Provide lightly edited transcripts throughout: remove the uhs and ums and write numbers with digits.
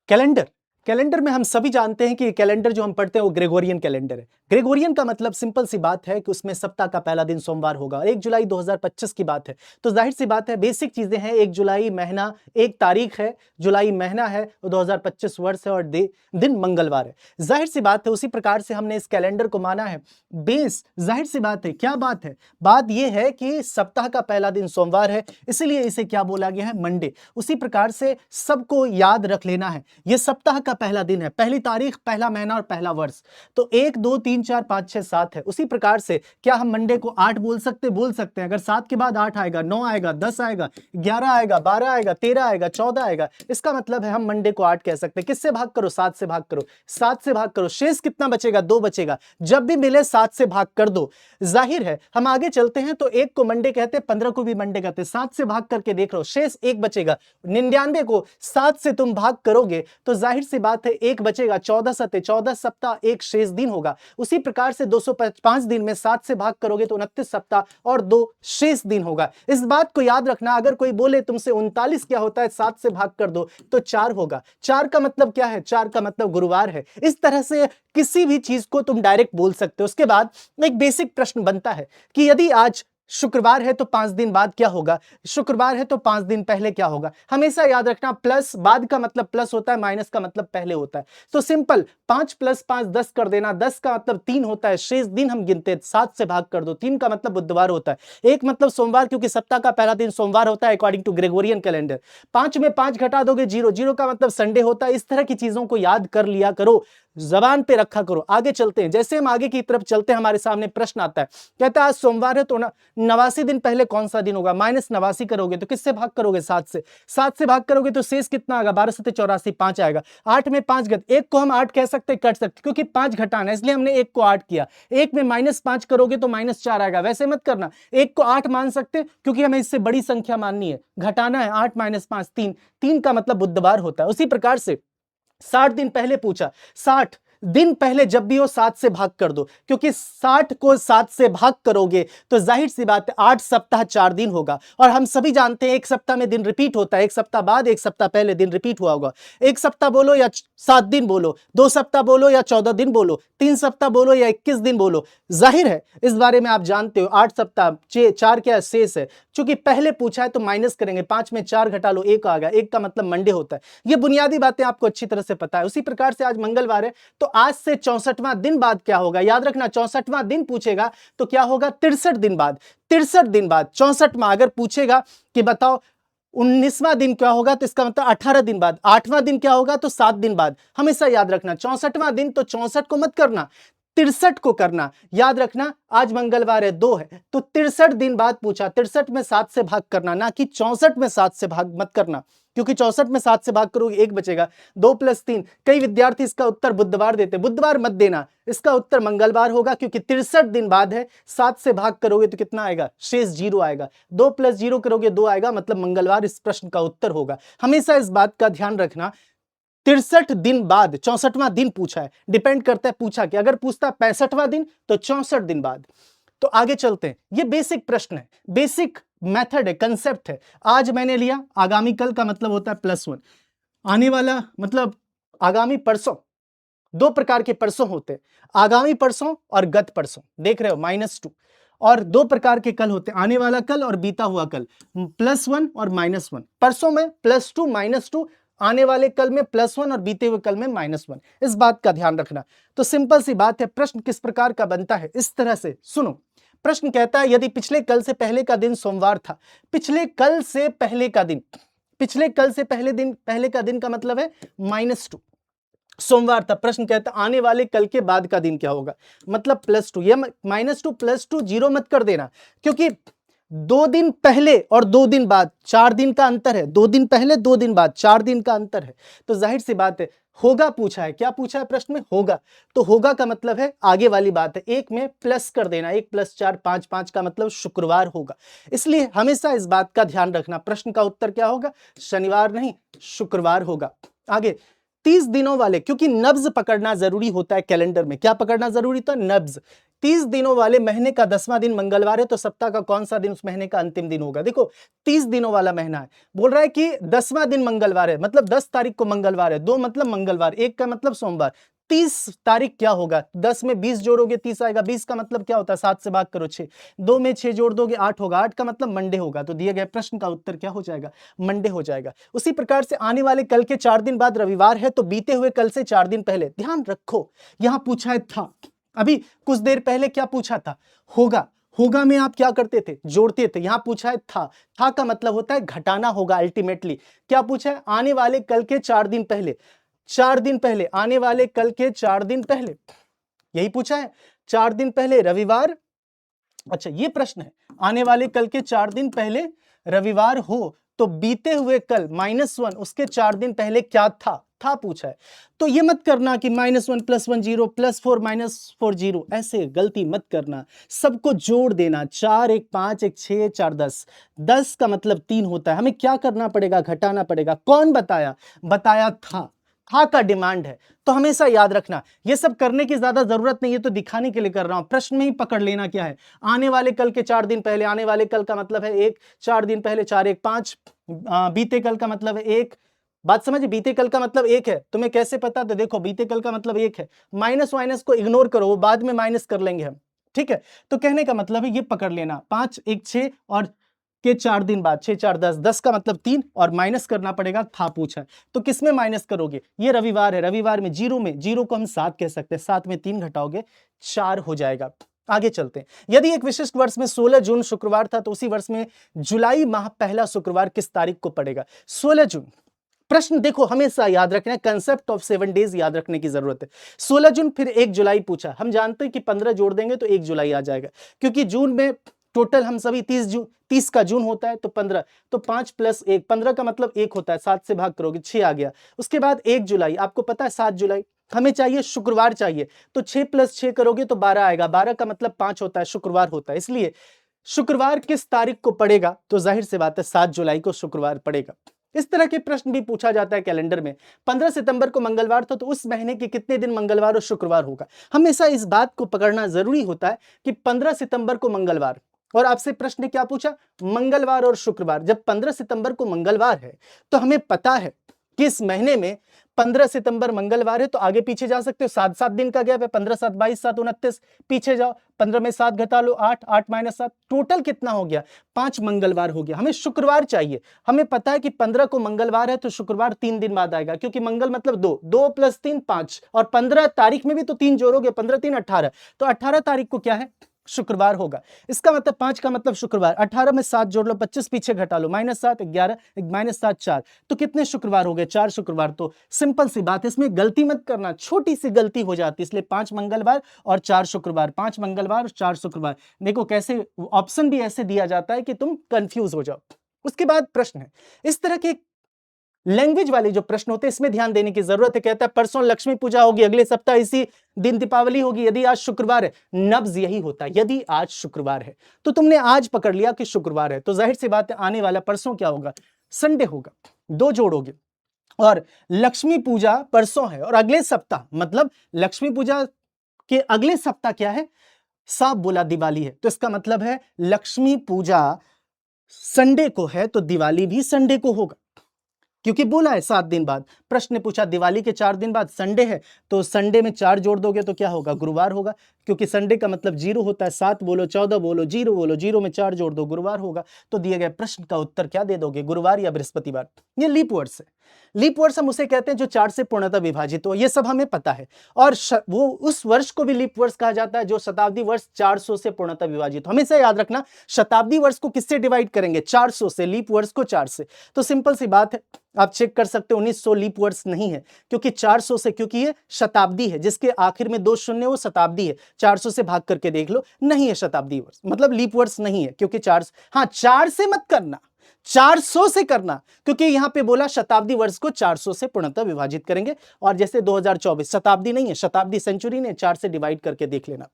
Calendar calendar में हम सभी जानते हैं कि कैलेंडर जो हम पढ़ते हैं वो ग्रेगोरियन कैलेंडर है। ग्रेगोरियन का मतलब सिंपल सी बात है कि उसमें सप्ताह का पहला दिन सोमवार होगा। 1 जुलाई 2025 की बात है, तो जाहिर सी बात है, बेसिक चीजें हैं। 1 जुलाई महीना, एक तारीख है, जुलाई महीना है, 2025 वर्ष है और दिन मंगलवार है। जाहिर सी बात है, उसी प्रकार से हमने इस कैलेंडर को माना है। बेस जाहिर सी बात है, क्या बात है? बात यह है कि सप्ताह का पहला दिन सोमवार है, इसीलिए इसे क्या बोला गया है? मंडे। उसी प्रकार से सबको याद रख लेना है, यह सप्ताह का पहला दिन है, पहली तारीख, पहला महीना और पहला वर्ष। तो 1 2 3 4 5 6 7 है। उसी प्रकार से क्या हम मंडे को 8 बोल सकते हैं। अगर 7 के बाद 8 आएगा, 9 आएगा, 10 आएगा, 11 आएगा, 12 आएगा, 13 आएगा, 14 आएगा, इसका मतलब है हम मंडे को 8 कह सकते हैं। किससे भाग करो? 7 से भाग करो। 7 से भाग करो, शेष कितना बचेगा? 2 बचेगा। जब भी मिले 7 से भाग कर दो। जाहिर है, हम आगे चलते हैं तो 1 को मंडे कहते हैं, 15 को भी मंडे कहते हैं। 7 से भाग करके देख लो, शेष 1 बचेगा। 99 को 7 से तुम भाग करोगे तो जाहिर सी बात है 1 बचेगा। 14 सत्ते 14 सप्ताह, एक शेष दिन होगा। उसी प्रकार से 205 दिन में 7 से भाग करोगे तो 29 सप्ताह और 2 शेष दिन होगा। इस बात को याद रखना। अगर कोई बोले तुमसे 39 क्या होता है, 7 से भाग कर दो, तो 4 होगा। 4 का मतलब क्या है? 4 का मतलब गुरुवार है। इस तरह से किसी भी चीज को तुम डायरेक्ट बोल सकते हो। उसके बाद एक बेसिक प्रश्न बनता है कि यदि आज शुक्रवार है तो 5 दिन बाद क्या होगा? शुक्रवार है तो 5 दिन पहले क्या होगा? हमेशा याद रखना, प्लस बाद का मतलब प्लस होता है, माइनस का मतलब पहले होता है। तो सिंपल 5 + 5 10 कर देना। 10 का मतलब 3 होता है, शेष दिन हम गिनते हैं। 7 से भाग कर दो। 3 का मतलब बुधवार होता है, 1 मतलब सोमवार, क्योंकि सप्ताह का पहला दिन सोमवार होता है अकॉर्डिंग टू ग्रेगोरियन कैलेंडर। 5 में 5 घटा दोगे 0, 0 का मतलब संडे होता है। इस तरह की चीजों को याद कर लिया करो, जबान पे रखा करो। आगे चलते हैं। जैसे हम आगे की तरफ चलते हैं, हमारे सामने प्रश्न आता है, कहता है आज सोमवार है तो 89 दिन पहले कौन सा दिन होगा? -89 करोगे तो किससे भाग करोगे? 7 से। 7 से भाग करोगे तो शेष कितना आएगा? 12 सत्ते 84, 5 आएगा। 8 में 5 घट, 1 को हम 8 कह सकते, कट सकते, क्योंकि 5 घटाना है, इसलिए हमने 1 को 8 किया। 1 में -5 करोगे तो -4 आएगा। वैसे मत करना, 1 को 8 मान सकते, क्योंकि हमें इससे बड़ी संख्या माननी है, घटाना है। 8 - 5 3, 3 का मतलब बुधवार होता है। उसी प्रकार से 60 दिन पहले पूछा, 60 दिन पहले जब भी हो 7 से भाग कर दो, क्योंकि 60 को 7 से भाग करोगे तो जाहिर सी बात है 8 सप्ताह 4 दिन होगा। और हम सभी जानते हैं 1 सप्ताह में दिन रिपीट होता है, 1 सप्ताह बाद 1 सप्ताह पहले दिन रिपीट हुआ होगा। 1 सप्ताह बोलो या 7 दिन बोलो, 2 सप्ताह बोलो या 14 दिन बोलो, 3 सप्ताह बोलो या 21 दिन बोलो, जाहिर है इस बारे में आप जानते हो। 8 सप्ताह 4 क्या शेष है, चूंकि पहले पूछा है तो माइनस करेंगे। 5 में 4 घटा लो, 1 आ गया। 1 का मतलब मंडे होता है। ये बुनियादी बातें आपको अच्छी तरह से पता है। उसी प्रकार से आज मंगलवार है, तो आज से 64वां दिन बाद क्या होगा? याद रखना, 64वां दिन पूछेगा तो क्या होगा? 63 दिन बाद। 63 दिन बाद 64वां अगर पूछेगा कि बताओ 19वां दिन क्या होगा, तो इसका मतलब 18 दिन बाद। 8वां दिन क्या होगा, तो 7 दिन बाद। हमेशा याद रखना 64वां दिन, तो 64 को मत करना, 63 को करना। याद रखना, आज मंगलवार है, 2 है, तो 63 दिन बाद पूछा। 63 में 7 से भाग करना, ना कि 64 में 7 से भाग मत करना, क्योंकि 64 में 7 से भाग करोगे 1 बचेगा। 2 + 3, कई विद्यार्थी इसका उत्तर बुधवार देते, बुधवार मत देना, इसका उत्तर मंगलवार होगा, क्योंकि 63 दिन बाद है। 7 से भाग करोगे तो कितना आएगा? शेष 0 आएगा। 2 + 0 करोगे 2 आएगा, मतलब मंगलवार इस प्रश्न का उत्तर होगा। हमेशा इस बात का ध्यान रखना, 63 दिन बाद 64वां दिन पूछा है, डिपेंड करता है पूछा कि, अगर पूछता 65वां दिन तो 64 दिन बाद। तो आगे चलते हैं। ये बेसिक प्रश्न है, बेसिक मेथड है, कंसेप्ट है। आज मैंने लिया, आगामी कल का मतलब होता है +1, आने वाला मतलब आगामी परसों। 2 प्रकार के परसों होते हैं, आगामी परसों और गत परसों, देख रहे हो -2। और 2 प्रकार के कल होते हैं, आने वाला कल और बीता हुआ कल, +1 और -1। परसों में +2 -2, आने वाले कल में +1 और बीते हुए कल में -1। इस बात का ध्यान रखना। तो सिंपल सी बात है। प्रश्न किस प्रकार का बनता है, इस तरह से सुनो। प्रश्न कहता है, यदि पिछले कल से पहले का दिन सोमवार था, पिछले कल से पहले का दिन, पिछले कल से पहले का दिन का मतलब है -2, सोमवार था। प्रश्न कहता है आने वाले कल के बाद का दिन क्या होगा, मतलब +2। ये -2 +2 0 मत कर देना, क्योंकि 2 दिन पहले और 2 दिन बाद 4 दिन का अंतर है। 2 दिन पहले 2 दिन बाद 4 दिन का अंतर है। तो जाहिर सी बात है, होगा पूछा है। क्या पूछा है प्रश्न में? होगा। तो होगा का मतलब है आगे वाली बात है, 1 में प्लस कर देना, 1 + 4 5, 5 का मतलब शुक्रवार होगा। इसलिए हमेशा इस बात का ध्यान रखना, प्रश्न का उत्तर क्या होगा? शनिवार नहीं, शुक्रवार होगा। आगे 30 दिनों वाले, क्योंकि नब्ज पकड़ना जरूरी होता है कैलेंडर में। क्या पकड़ना जरूरी था? नब्ज। 30 दिनों वाले महीने का 10वां दिन मंगलवार है, तो सप्ताह का कौन सा दिन उस महीने का अंतिम दिन होगा? देखो 30 दिनों वाला महीना है, बोल रहा है कि 10वां दिन मंगलवार है, मतलब 10 तारीख को मंगलवार है, 2 मतलब मंगलवार, 1 का मतलब सोमवार। 30 तारीख क्या होगा? 10 में 20 जोड़ोगे 30 आएगा, 20 का मतलब क्या होता है? 7 से भाग करो 6, 2 में 6 जोड़ दोगे 8 होगा, 8 का मतलब मंडे होगा। तो दिए गए प्रश्न का उत्तर क्या हो जाएगा? मंडे हो जाएगा। उसी प्रकार से आने वाले कल के 4 दिन बाद रविवार है, तो बीते हुए कल से 4 दिन पहले, ध्यान रखो यहां पूछा है था, अभी कुछ देर पहले क्या पूछा था? होगा। होगा में आप क्या करते थे? जोड़ते थे। यहां पूछा है था का मतलब होता है घटाना होगा अल्टीमेटली। क्या पूछा है? आने वाले कल के 4 दिन पहले, 4 दिन पहले, आने वाले कल के 4 दिन पहले, यही पूछा है। 4 दिन पहले रविवार, अच्छा ये प्रश्न है, आने वाले कल के 4 दिन पहले रविवार हो, तो बीते हुए कल -1 उसके 4 दिन पहले क्या था पूछा है। तो ये मत करना कि -1 +1 0 +4 -4 0, ऐसे गलती मत करना, सबको जोड़ देना। 4 1 5 1 6 4 10, 10 का मतलब 3 होता है। हमें क्या करना पड़ेगा? घटाना पड़ेगा। कौन बताया? बताया था का डिमांड है। तो हमेशा याद रखना, ये सब करने की ज्यादा जरूरत नहीं है, तो दिखाने के लिए कर रहा हूं। प्रश्न में ही पकड़ लेना क्या है। आने वाले कल के 4 दिन पहले, आने वाले कल का मतलब है 1, 4 दिन पहले 4 1 5, बीते कल का मतलब है 1। बात समझ? बीते कल का मतलब 1 है। तुम्हें कैसे पता? तो देखो बीते कल का मतलब 1 है। माइनस वाइनस को इग्नोर करो, वो बाद में माइनस कर लेंगे हम, ठीक है। तो कहने का मतलब है ये पकड़ लेना, 5 1 6 और के 4 दिन बाद, 6 4 10, 10 का मतलब 3, और माइनस करना पड़ेगा, था पूछा है। तो किसमें माइनस करोगे? ये रविवार है, रविवार में जीरो को हम 7 कह सकते हैं, 7 में 3 घटाओगे 4 हो जाएगा। आगे चलते हैं। यदि एक विशिष्ट वर्ष में 16 जून शुक्रवार था, तो उसी वर्ष में जुलाई माह पहला शुक्रवार किस तारीख को पड़ेगा? 16 जून। प्रश्न देखो हमेशा याद रखना है, कंसेप्ट ऑफ 7 डेज याद रखने की जरूरत है। 16 जून फिर 1 जुलाई पूछा। हम जानते हैं कि 15 जोड़ देंगे तो 1 जुलाई आ जाएगा, क्योंकि जून में टोटल हम सभी 30 का जून होता है, तो 15, तो 5 + 1, 15 का मतलब 1 होता है, 7 से भाग करोगे 6 आ गया। उसके बाद 1 जुलाई, आपको पता है 7 जुलाई हमें चाहिए, शुक्रवार चाहिए, तो 6 + 6 करोगे तो 12 आएगा, 12 का मतलब 5 होता है, शुक्रवार होता है। इसलिए शुक्रवार किस तारीख को पड़ेगा? तो जाहिर सी बात है 7 जुलाई को शुक्रवार पड़ेगा। इस तरह के प्रश्न भी पूछा जाता है कैलेंडर में। 15 सितंबर को मंगलवार था, तो उस महीने के कितने दिन मंगलवार और शुक्रवार होगा? हमेशा इस बात को पकड़ना जरूरी होता है कि 15 सितंबर को मंगलवार, और आपसे प्रश्न ने क्या पूछा? मंगलवार और शुक्रवार। जब 15 सितंबर को मंगलवार है, तो हमें पता है कि इस महीने में 15 सितंबर मंगलवार है, तो आगे पीछे जा सकते हो, 7 दिन का गैप है, 15 7 22 7 29, पीछे जाओ, 15 में 7 घटा लो, 8 8 - 7, टोटल कितना हो गया? 5 मंगलवार हो गया। हमें शुक्रवार चाहिए। हमें पता है कि 15 को मंगलवार है, तो शुक्रवार 3 दिन बाद आएगा, क्योंकि मंगल मतलब 2, 2 + 3 5, और 15 तारीख में भी तो 3 जोड़ोगे, 15 3 18, तो 18 तारीख को क्या है? शुक्रवार होगा। इसका मतलब 5 का मतलब शुक्रवार, 18 में 7 जोड़ लो, 25 पीछे घटा लो, -7 11 -7 4, तो कितने शुक्रवार हो गए? 4 शुक्रवार। तो सिंपल सी बात है, इसमें गलती मत करना, छोटी सी गलती हो जाती है, इसलिए 5 मंगलवार और 4 शुक्रवार, 5 मंगलवार और 4 शुक्रवार। देखो कैसे ऑप्शन भी ऐसे दिया जाता है कि तुम कंफ्यूज हो जाओ। उसके बाद प्रश्न है, इस तरह के लैंग्वेज वाले जो प्रश्न होते हैं, इसमें ध्यान देने की जरूरत है। कहता है परसों लक्ष्मी पूजा होगी, अगले सप्ताह इसी दिन दीपावली होगी, यदि आज शुक्रवार है। नब्ज यही होता है, यदि आज शुक्रवार है, तो तुमने आज पकड़ लिया कि शुक्रवार है, तो जाहिर सी बात है आने वाला परसों क्या होगा? संडे होगा। 2 जोड़ोगे, और लक्ष्मी पूजा परसों है, और अगले सप्ताह मतलब लक्ष्मी पूजा के अगले सप्ताह क्या है? साफ बोला, दिवाली है। तो इसका मतलब है लक्ष्मी पूजा संडे को है, तो दिवाली भी संडे को होगा, क्योंकि बोला है 7 दिन बाद। प्रश्न ने पूछा दिवाली के 4 दिन बाद संडे है, तो संडे में 4 जोड़ दोगे तो क्या होगा? गुरुवार होगा, क्योंकि संडे का मतलब 0 होता है। 7 बोलो, 14 बोलो, 0 बोलो, 0 में 4 जोड़ दो, गुरुवार होगा। तो दिए गए प्रश्न का उत्तर क्या दे दोगे? गुरुवार या बृहस्पतिवार। ये लीप वर्ड्स है। लीप वर्ड्स हम उसे कहते हैं जो 4 से पूर्णतः विभाजित हो, ये सब हमें पता है। और वो उस वर्ष को भी लीप वर्ष कहा जाता है जो शताब्दी वर्ष 400 से पूर्णतः विभाजित हो। हमेशा याद रखना, शताब्दी वर्ष को किससे डिवाइड करेंगे? 400 से, लीप वर्ष को 4 से। तो सिंपल सी बात है, आप चेक कर सकते हो, 1900 लीप वर्ष नहीं है, क्योंकि 400 से, क्योंकि ये शताब्दी है, जिसके आखिर में 2 शून्य वो शताब्दी है। 400 से भाग करके देख लो, नहीं है शताब्दी वर्ष, मतलब लीप वर्ष नहीं है, क्योंकि 4, हाँ 4 से मत करना, 400 से करना, क्योंकि यहां पे बोला शताब्दी वर्ष को 400 से पूर्णतः विभाजित करेंगे। और जैसे 2024 शताब्दी नहीं है, शताब्दी सेंचुरी ने 4 से डिवाइड करके देख लेना।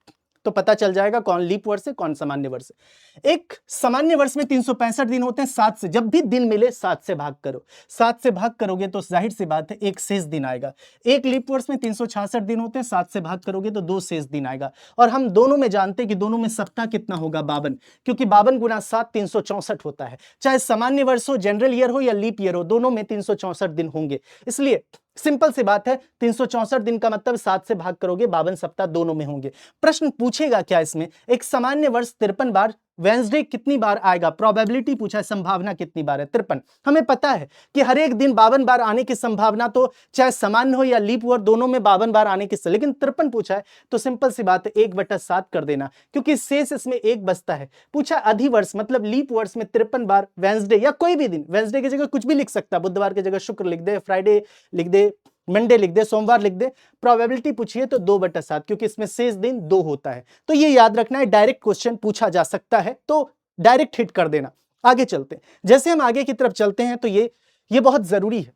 तो पता चल जाएगा कौन लीप वर्ष है कौन सामान्य वर्ष है। एक सामान्य वर्ष में 365 दिन होते हैं, 7 से जब भी दिन मिले 7 से भाग करो, 7 से भाग करोगे तो जाहिर सी बात है एक शेष दिन आएगा। एक लीप वर्ष में 366 दिन होते हैं, 7 से भाग करोगे तो 2 शेष दिन आएगा। और हम दोनों में जानते हैं कि दोनों में सप्ताह कितना होगा, 52, क्योंकि 52 गुना 7 364 होता है। चाहे सामान्य वर्ष हो, जनरल ईयर हो या लीप ईयर हो, दोनों में 364 दिन होंगे। इसलिए सिंपल सी बात है, 364 दिन का मतलब 7 से भाग करोगे, 52 सप्ताह दोनों में होंगे। प्रश्न पूछेगा क्या इसमें, एक सामान्य वर्ष 53 बार, वेंसडे कितनी बार आएगा, प्रोबेबिलिटी पूछा है, संभावना कितनी बार है 53। हमें पता है कि हर एक दिन 52 बार आने की संभावना, तो चाहे सामान्य हो या लीप ईयर दोनों में 52 बार आने की, लेकिन 53 पूछा है तो सिंपल सी बात है 1/7 कर देना, क्योंकि शेष इसमें एक बचता है। पूछा अधिवर्ष मतलब लीप वर्ष में 53 बार वेंसडे या कोई भी दिन, वेंसडे की जगह कुछ भी लिख सकता है, बुधवार की जगह शुक्र लिख दे, फ्राइडे लिख दे, मंडे लिख दे, सोमवार लिख दे। प्रोबेबिलिटी पूछिए तो 2/7, क्योंकि इसमें शेष दिन 2 होता है। तो ये याद रखना है, डायरेक्ट क्वेश्चन पूछा जा सकता है तो डायरेक्ट हिट कर देना। आगे चलते हैं, जैसे हम आगे की तरफ चलते हैं तो ये बहुत जरूरी है।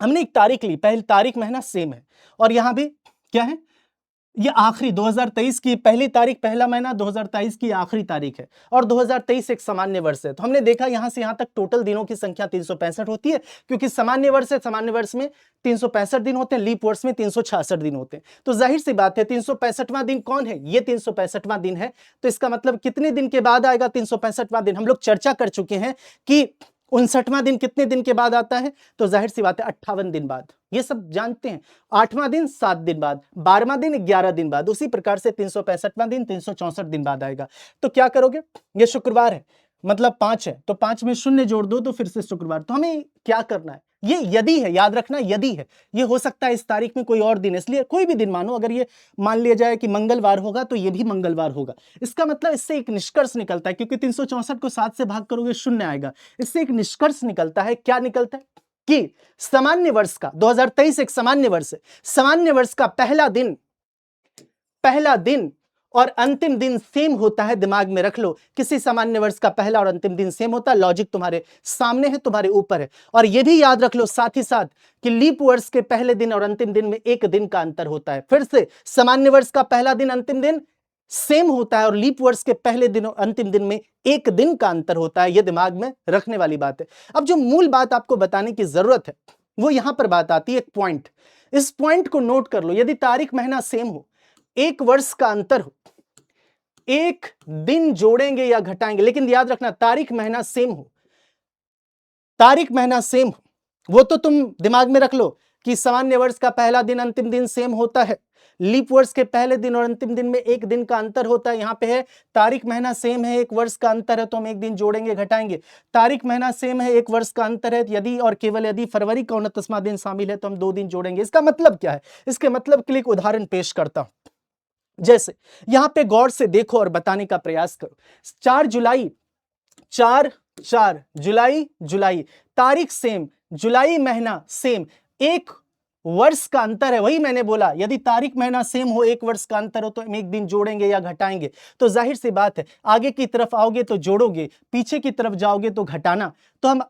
हमने एक तारीख ली, पहली तारीख महीना सेम है, और यहां भी क्या है, ये आखिरी 2023 की पहली तारीख, पहला महीना 2023 की आखिरी तारीख है, और 2023 एक सामान्य वर्ष है। तो हमने देखा यहां से यहां तक टोटल दिनों की संख्या 365 होती है, क्योंकि सामान्य वर्ष है, सामान्य वर्ष में 365 दिन होते हैं, लीप वर्ष में 366 दिन होते हैं। तो जाहिर सी बात है 365वां दिन कौन है, ये 365वां दिन है। तो इसका मतलब कितने दिन के बाद आएगा 365वां दिन, हम लोग चर्चा कर चुके हैं कि 59वां दिन कितने दिन के बाद आता है, तो जाहिर सी बात है 58 दिन बाद, ये सब जानते हैं। 8वां दिन 7 दिन बाद, 12वां दिन 11 दिन बाद, उसी प्रकार से 365वां दिन 364 दिन बाद आएगा। तो क्या करोगे, ये शुक्रवार है मतलब 5 है, तो 5 में 0 जोड़ दो तो फिर से शुक्रवार। तो हमें क्या करना है, ये यदि है, याद रखना यदि है, ये हो सकता है इस तारीख में कोई और दिन है, इसलिए कोई भी दिन मानो, अगर ये मान लिया जाए कि मंगलवार होगा तो ये भी मंगलवार होगा। इसका मतलब इससे एक निष्कर्ष निकलता है, क्योंकि 364 को 7 से भाग करोगे 0 आएगा, इससे एक निष्कर्ष निकलता है। क्या निकलता है कि सामान्य वर्ष का 2023 एक सामान्य वर्ष है, सामान्य वर्ष का पहला दिन और अंतिम दिन सेम होता है। दिमाग में रख लो, किसी सामान्य वर्ष का पहला और अंतिम दिन सेम होता है। लॉजिक तुम्हारे सामने है, तुम्हारे ऊपर है। और यह भी याद रख लो साथ ही साथ कि लीप वर्ष के पहले दिन और अंतिम दिन में 1 दिन का अंतर होता है। फिर से सामान्य वर्ष का पहला दिन अंतिम दिन सेम होता है, और लीप वर्ष के पहले दिन और अंतिम दिन में 1 दिन का अंतर होता है। यह दिमाग में रखने वाली बात है। अब जो मूल बात आपको बताने की जरूरत है वो यहां पर बात आती है, एक पॉइंट, इस पॉइंट को नोट कर लो। यदि तारीख महीना सेम हो, 1 वर्ष का अंतर हो, 1 दिन जोड़ेंगे या घटाएंगे, लेकिन याद रखना तारीख महीना सेम हो, तारीख महीना सेम हो, वो तो तुम दिमाग में रख लो कि सामान्य वर्ष का पहला दिन अंतिम दिन सेम होता है, लीप वर्ष के पहले दिन और अंतिम दिन में 1 दिन का अंतर होता है। यहां पे है तारीख महीना सेम है, 1 वर्ष का अंतर है, तो हम 1 दिन जोड़ेंगे घटाएंगे। तारीख महीना सेम है, 1 वर्ष का अंतर है, यदि और केवल यदि फरवरी का 29वां दिन शामिल है तो हम 2 दिन जोड़ेंगे। इसका मतलब क्या है, इसके मतलब के लिए एक उदाहरण पेश करता हूं। जैसे यहां पे गौर से देखो और बताने का प्रयास करो। 4 जुलाई, 4 जुलाई तारीख सेम, जुलाई महीना सेम, 1 वर्ष का अंतर है। वही मैंने बोला, यदि तारीख महीना सेम हो, 1 वर्ष का अंतर हो, तो हम 1 दिन जोड़ेंगे या घटाएंगे। तो जाहिर सी बात है, आगे की तरफ आओगे तो जोड़ोगे, पीछे की तरफ जाओगे तो घटाना। तो हम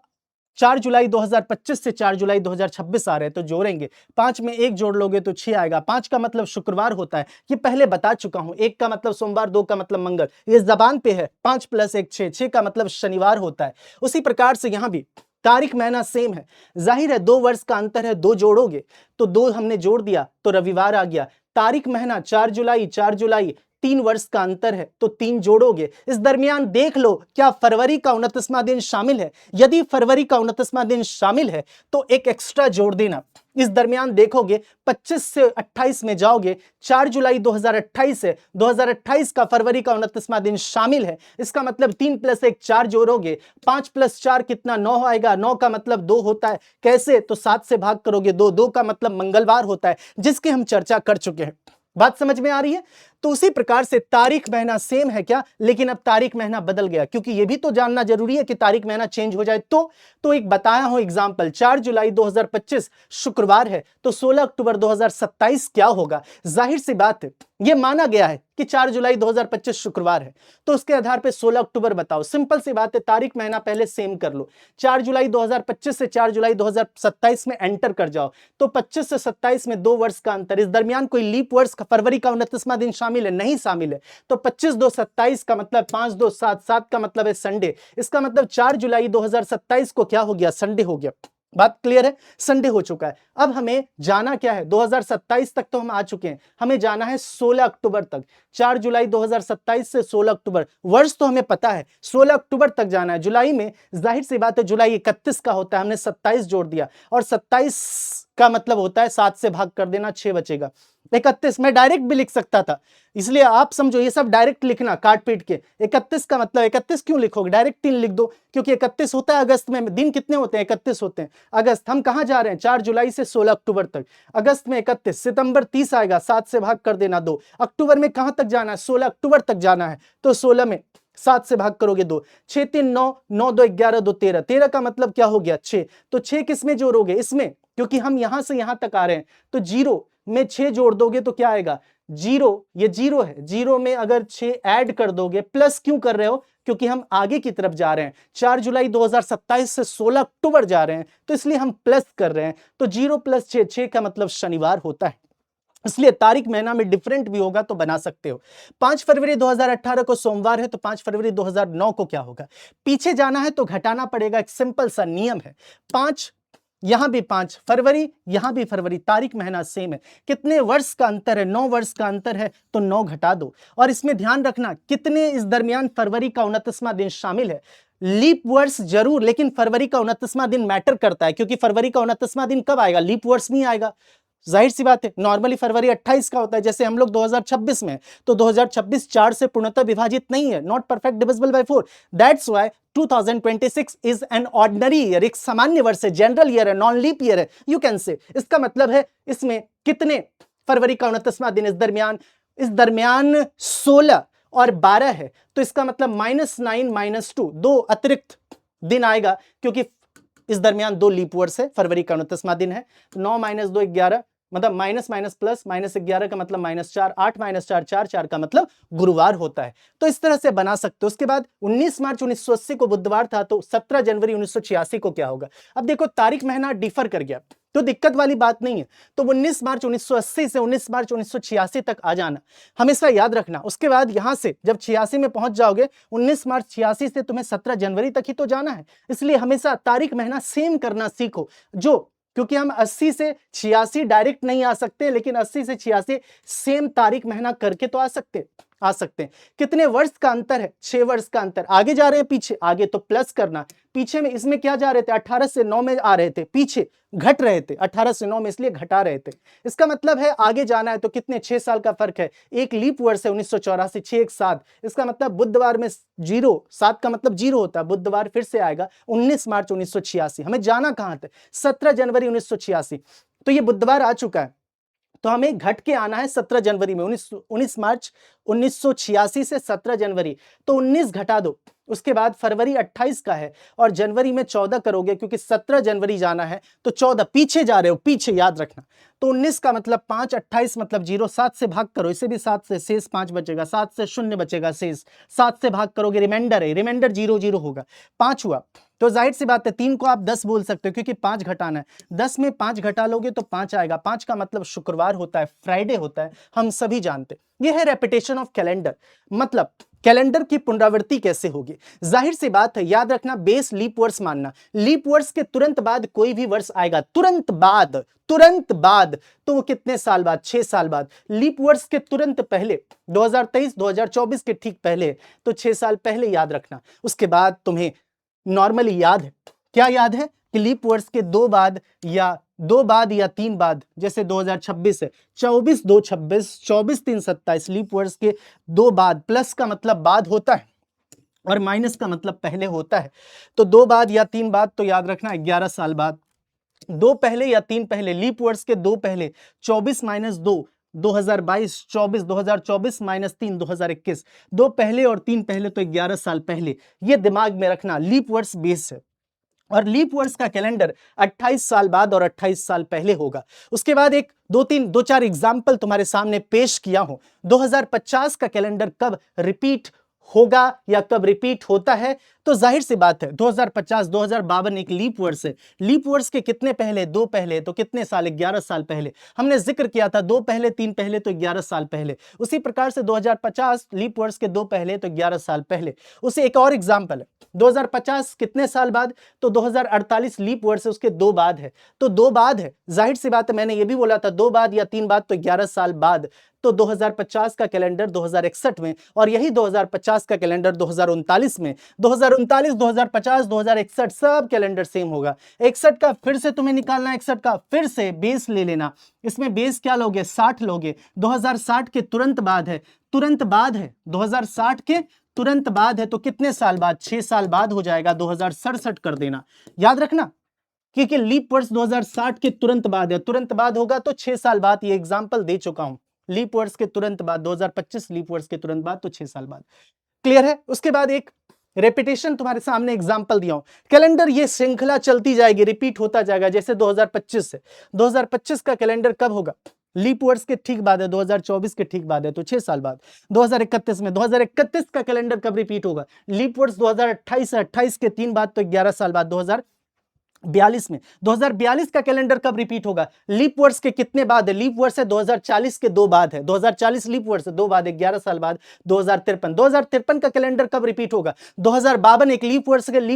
4 जुलाई 2025 से 4 जुलाई 2026 आ रहे हैं तो जोड़ेंगे, 5 में 1 जोड़ लोगे तो 6 आएगा। 5 का मतलब शुक्रवार होता है, ये पहले बता चुका हूं। 1 का मतलब सोमवार, 2 का मतलब मंगल, ये जबान पे है। 5 + 1 6, 6 का मतलब शनिवार होता है। उसी प्रकार से यहां भी तारीख महीना सेम है, जाहिर है 2 वर्ष का अंतर है, 2 जोड़ोगे तो 2 हमने जोड़ दिया तो रविवार आ गया। तारीख महीना 4 जुलाई, 3 वर्ष का अंतर है तो 3 जोड़ोगे। इस दरमियान देख लो क्या फरवरी का 29वां दिन शामिल है, यदि फरवरी का 29वां दिन शामिल है तो एक एक्स्ट्रा जोड़ देना। इस दरमियान देखोगे 25 से 28 में जाओगे, 4 जुलाई 2028 है, 2028 का फरवरी का 29वां दिन शामिल है, इसका मतलब 3 + 1 4 जोड़ोगे, 5 + 4 कितना 9 आएगा, 9 का मतलब 2 होता है। कैसे, तो 7 से भाग करोगे 2, 2 का मतलब मंगलवार होता है, जिसकी हम चर्चा कर चुके हैं। बात समझ में आ रही है? तो उसी प्रकार से तारीख महीना सेम है क्या, लेकिन अब तारीख महीना बदल गया, क्योंकि यह भी तो जानना जरूरी है कि तारीख महीना चेंज हो जाए। तो एक बताया हूं एग्जांपल, 4 जुलाई 2025 शुक्रवार है तो 16 अक्टूबर 2027 क्या होगा। जाहिर सी बात है, यह माना गया है कि 4 जुलाई 2025 शुक्रवार है, तो उसके आधार पर 16 अक्टूबर बताओ। सिंपल सी बात है, तारीख महीना पहले सेम कर लो। 4 जुलाई 2025 से 4 जुलाई 2027 में एंटर कर जाओ, तो 25 से 27 में 2 वर्ष का अंतर। इस दरमियान कोई लीप वर्ष फरवरी का 29वां दिन शामिल शामिल है? नहीं शामिल है। तो 25 2 27 का मतलब 5 2 7, 7 का मतलब है संडे। इसका मतलब 4 जुलाई 2027 को क्या हो गया? संडे हो गया। बात क्लियर है? संडे हो चुका है। अब हमें जाना क्या है? 2027 तक तो हम आ चुके हैं, हमें जाना है 16 अक्टूबर तक। 4 जुलाई 2027 से 16 अक्टूबर, वर्ष तो हमें पता है, 16 अक्टूबर तक जाना है। जुलाई में जाहिर सी बात है जुलाई 31 का होता है, हमने 27 जोड़ दिया, और 27 का मतलब होता है 7 से भाग कर देना, 6 बचेगा। 31 मैं डायरेक्ट भी लिख सकता था, इसलिए आप समझो ये सब डायरेक्ट लिखना काट पीट के। 31 का मतलब 31 क्यों लिखोगे? डायरेक्ट 3 लिख दो, क्योंकि 31 होता है अगस्त में। दिन कितने होते हैं? 31 होते हैं। अगस्त, हम कहां जा रहे हैं? 4 जुलाई से 16 अक्टूबर तक। अगस्त में 31, सितंबर 30 आएगा, 7 से भाग कर देना 2। अक्टूबर में कहां तक जाना है? 16 अक्टूबर तक जाना है, तो 16 में 7 से भाग करोगे 2, 6 3 9, 9 2 11 2 13, 13 का मतलब क्या हो गया? 6। तो 6 किस में जोड़ोगे? इसमें, क्योंकि हम यहां से यहां तक आ रहे हैं, तो 0 में 6 जोड़ दोगे तो क्या आएगा? 0। ये 0 है, 0 में अगर 6 ऐड कर दोगे, प्लस क्यों कर रहे हो? क्योंकि हम आगे की तरफ जा रहे हैं, 4 जुलाई 2027 से 16 अक्टूबर जा रहे हैं, तो इसलिए हम प्लस कर रहे हैं। तो 0 + 6, 6 का मतलब शनिवार होता है, इसलिए तारीख महीना में डिफरेंट भी होगा तो बना सकते हो। 5 फरवरी 2018 को सोमवार है, तो 5 फरवरी 2009 को क्या होगा? पीछे जाना है तो घटाना पड़ेगा, एक सिंपल सा नियम है। 5, यहां भी 5 फरवरी, यहां भी फरवरी, तारीख महीना सेम है। कितने वर्ष का अंतर है? 9 वर्ष का अंतर है, तो 9 घटा दो। और इसमें ध्यान रखना, कितने इस दरमियान फरवरी का 29वां दिन शामिल है। लीप वर्ष जरूर, लेकिन फरवरी का 29वां दिन मैटर करता है, क्योंकि फरवरी का 29वां दिन कब आएगा? लीप वर्ष नहीं आएगा। जाहिर सी बात है, नॉर्मली फरवरी 28 का होता है, जैसे हम लोग 2026 में, तो 2026 4 से पूर्णतः विभाजित नहीं है, not perfect divisible by 4। That's why 2026 is an ordinary year, एक सामान्य वर्ष है, जनरल ईयर है, नॉन लीप ईयर है, यू कैन से। इसका मतलब है इसमें कितने फरवरी का 29वां दिन इस दरमियान 16 और 12 है, तो इसका मतलब -9 -2, 2 अतिरिक्त दिन आएगा, क्योंकि इस दरमियान 2 लीप वर्ष है, फरवरी का 29वां दिन है। 9 - 2 11, मतलब माइनस माइनस प्लस, -11 का मतलब -4, 8 - 4 4, 4 का मतलब गुरुवार होता है। तो इस तरह से बना सकते हो। उसके बाद 19 मार्च 1980 को बुधवार था, तो 17 जनवरी 1986 को क्या होगा? अब देखो तारीख महीना डिफर कर गया, तो दिक्कत वाली बात नहीं है। तो 19 मार्च 1980 से 19 मार्च 1986 तक आ जाना, हमेशा याद रखना। उसके बाद यहां से जब 86 में पहुंच जाओगे, 19 मार्च 86 से तुम्हें 17 जनवरी तक ही तो जाना है, इसलिए हमेशा तारीख महीना सेम करना सीखो। क्योंकि हम 80 से 86 डायरेक्ट नहीं आ सकते, लेकिन 80 से 86 सेम तारीख महीना करके तो आ सकते हैं। कितने वर्ष का अंतर है? 6 वर्ष का अंतर। आगे जा रहे हैं, पीछे, आगे तो प्लस करना, पीछे में इसमें क्या जा रहे थे? 18 से 9 में आ रहे थे, पीछे घट रहे थे, 18 से 9 में इसलिए घटा रहे थे। इसका मतलब है आगे जाना है तो कितने? 6 साल का फर्क है। एक लीप वर्ष है 1984, 6 1 7, इसका मतलब बुधवार में 0, 7 का मतलब 0 होता है, बुधवार फिर से आएगा 19 मार्च 1986। हमें जाना कहां थे? 17 जनवरी 1986, तो ये बुधवार आ चुका है, तो हमें घट के आना है 17 जनवरी में। 19 मार्च 1986 से 17 जनवरी, तो 19 घटा दो। उसके बाद फरवरी 28 का है, और जनवरी में 14 करोगे, क्योंकि 17 जनवरी जाना है, तो 14 पीछे जा रहे हो, पीछे याद रखना। तो 19 का मतलब 5, 28 मतलब 0, 7 से भाग करो, इसे भी 7 से, शेष 5 बचेगा, 7 से 0 बचेगा शेष, 7 से भाग करोगे, रिमाइंडर है, रिमाइंडर 0 0 होगा, 5 हुआ। तो जाहिर सी बात है 3 को आप 10 बोल सकते हो, क्योंकि 5 घटाना है। 10 में 5 घटा लोगे तो 5 आएगा। 5 का मतलब शुक्रवार होता है, फ्राइडे होता है, हम सभी जानते। यह है रेपिटेशन ऑफ कैलेंडर, मतलब कैलेंडर की पुनरावृत्ति कैसे होगी। जाहिर सी बात है, याद रखना, बेस लीप वर्ष मानना। लीप वर्ष के तुरंत बाद कोई भी वर्ष आएगा, तुरंत बाद, तो वो कितने साल बाद? 6 साल बाद। लीप वर्ष के तुरंत पहले 2023 2024 के ठीक पहले, तो 6 साल पहले याद रखना। उसके बाद तुम्हें नॉर्मली याद है, क्या याद है? कि लीप वर्ष के 2 बाद या 3 बाद, जैसे 2026 है, 24 2 26, 24 3 27, लीप वर्ष के 2 बाद, प्लस का मतलब बाद होता है और माइनस का मतलब पहले होता है। तो 2 बाद या 3 बाद, तो याद रखना 11 साल बाद। 2 पहले या 3 पहले, लीप वर्ष के 2 पहले, 24 - 2 2022, 24 2024 - 3 2021, 2 पहले और 3 पहले, तो 11 साल पहले। ये दिमाग में रखना, लीप वर्ष बेस है, और लीप वर्ष का कैलेंडर 28 साल बाद और 28 साल पहले होगा। उसके बाद 2 4 एग्जाम्पल तुम्हारे सामने पेश किया हूं। 2050 का कैलेंडर कब रिपीट होगा या कब रिपीट होता है, तो जाहिर सी बात है 2050 2052 एक लीप वर्ष है। लीप वर्ष के कितने पहले? 2 पहले, तो कितने साल? 11 साल पहले। हमने जिक्र किया था 2 पहले 3 पहले तो 11 साल पहले। उसी प्रकार से 2050 लीप वर्ष के 2 पहले तो 11 साल पहले। उसे एक और एग्जाम्पल है 2050 कितने साल बाद? तो 2048 लीप वर्ष है, उसके 2 बाद है। तो 2 बाद है, जाहिर सी बात है, मैंने ये भी बोला था 2 बाद या 3 बाद तो 11 साल बाद। तो 2050 का कैलेंडर 2061 में और यही 2050 का कैलेंडर 2039 में। 2039 2050 2061 सब कैलेंडर सेम होगा। 61 का फिर से तुम्हें निकालना, 61 का फिर से बेस ले लेना। इसमें बेस क्या लोगे? 60 लोगे। 2060 के तुरंत बाद है, तुरंत बाद है, 2060 के तुरंत बाद है, तो कितने साल बाद? 6 साल बाद हो जाएगा, 2067 कर देना। याद रखना, क्योंकि लीप वर्ष 2060 के तुरंत बाद है, तुरंत बाद होगा तो 6 साल बाद। ये एग्जांपल दे चुका हूं, लीप वर्ष के तुरंत बाद 2025 लीप वर्ष के तुरंत बाद तो 6 साल बाद। क्लियर है? उसके बाद एक रेपिटेशन तुम्हारे सामने एग्जांपल दिया हूं। कैलेंडर ये श्रृंखला चलती जाएगी, रिपीट होता जाएगा। जैसे 2025 है, 2025 का कैलेंडर कब होगा? लीप वर्ष के ठीक बाद है, 2024 के ठीक बाद है तो 6 साल बाद। 2031 में, 2031 का कैलेंडर कब रिपीट होगा? लीप वर्ष 2028 है, 28 के 3 बाद तो 11 साल बाद 2042 में। 2042 का कैलेंडर कब रिपीट होगा? लीप वर्ष के कितने बाद है? लीप वर्ष है 2040 के 2 बाद है, 2040 लीप वर्ष है 2 बाद, 11 साल बाद 2053 का कैलेंडर कब रिपीट होगा? 2052 एक लीप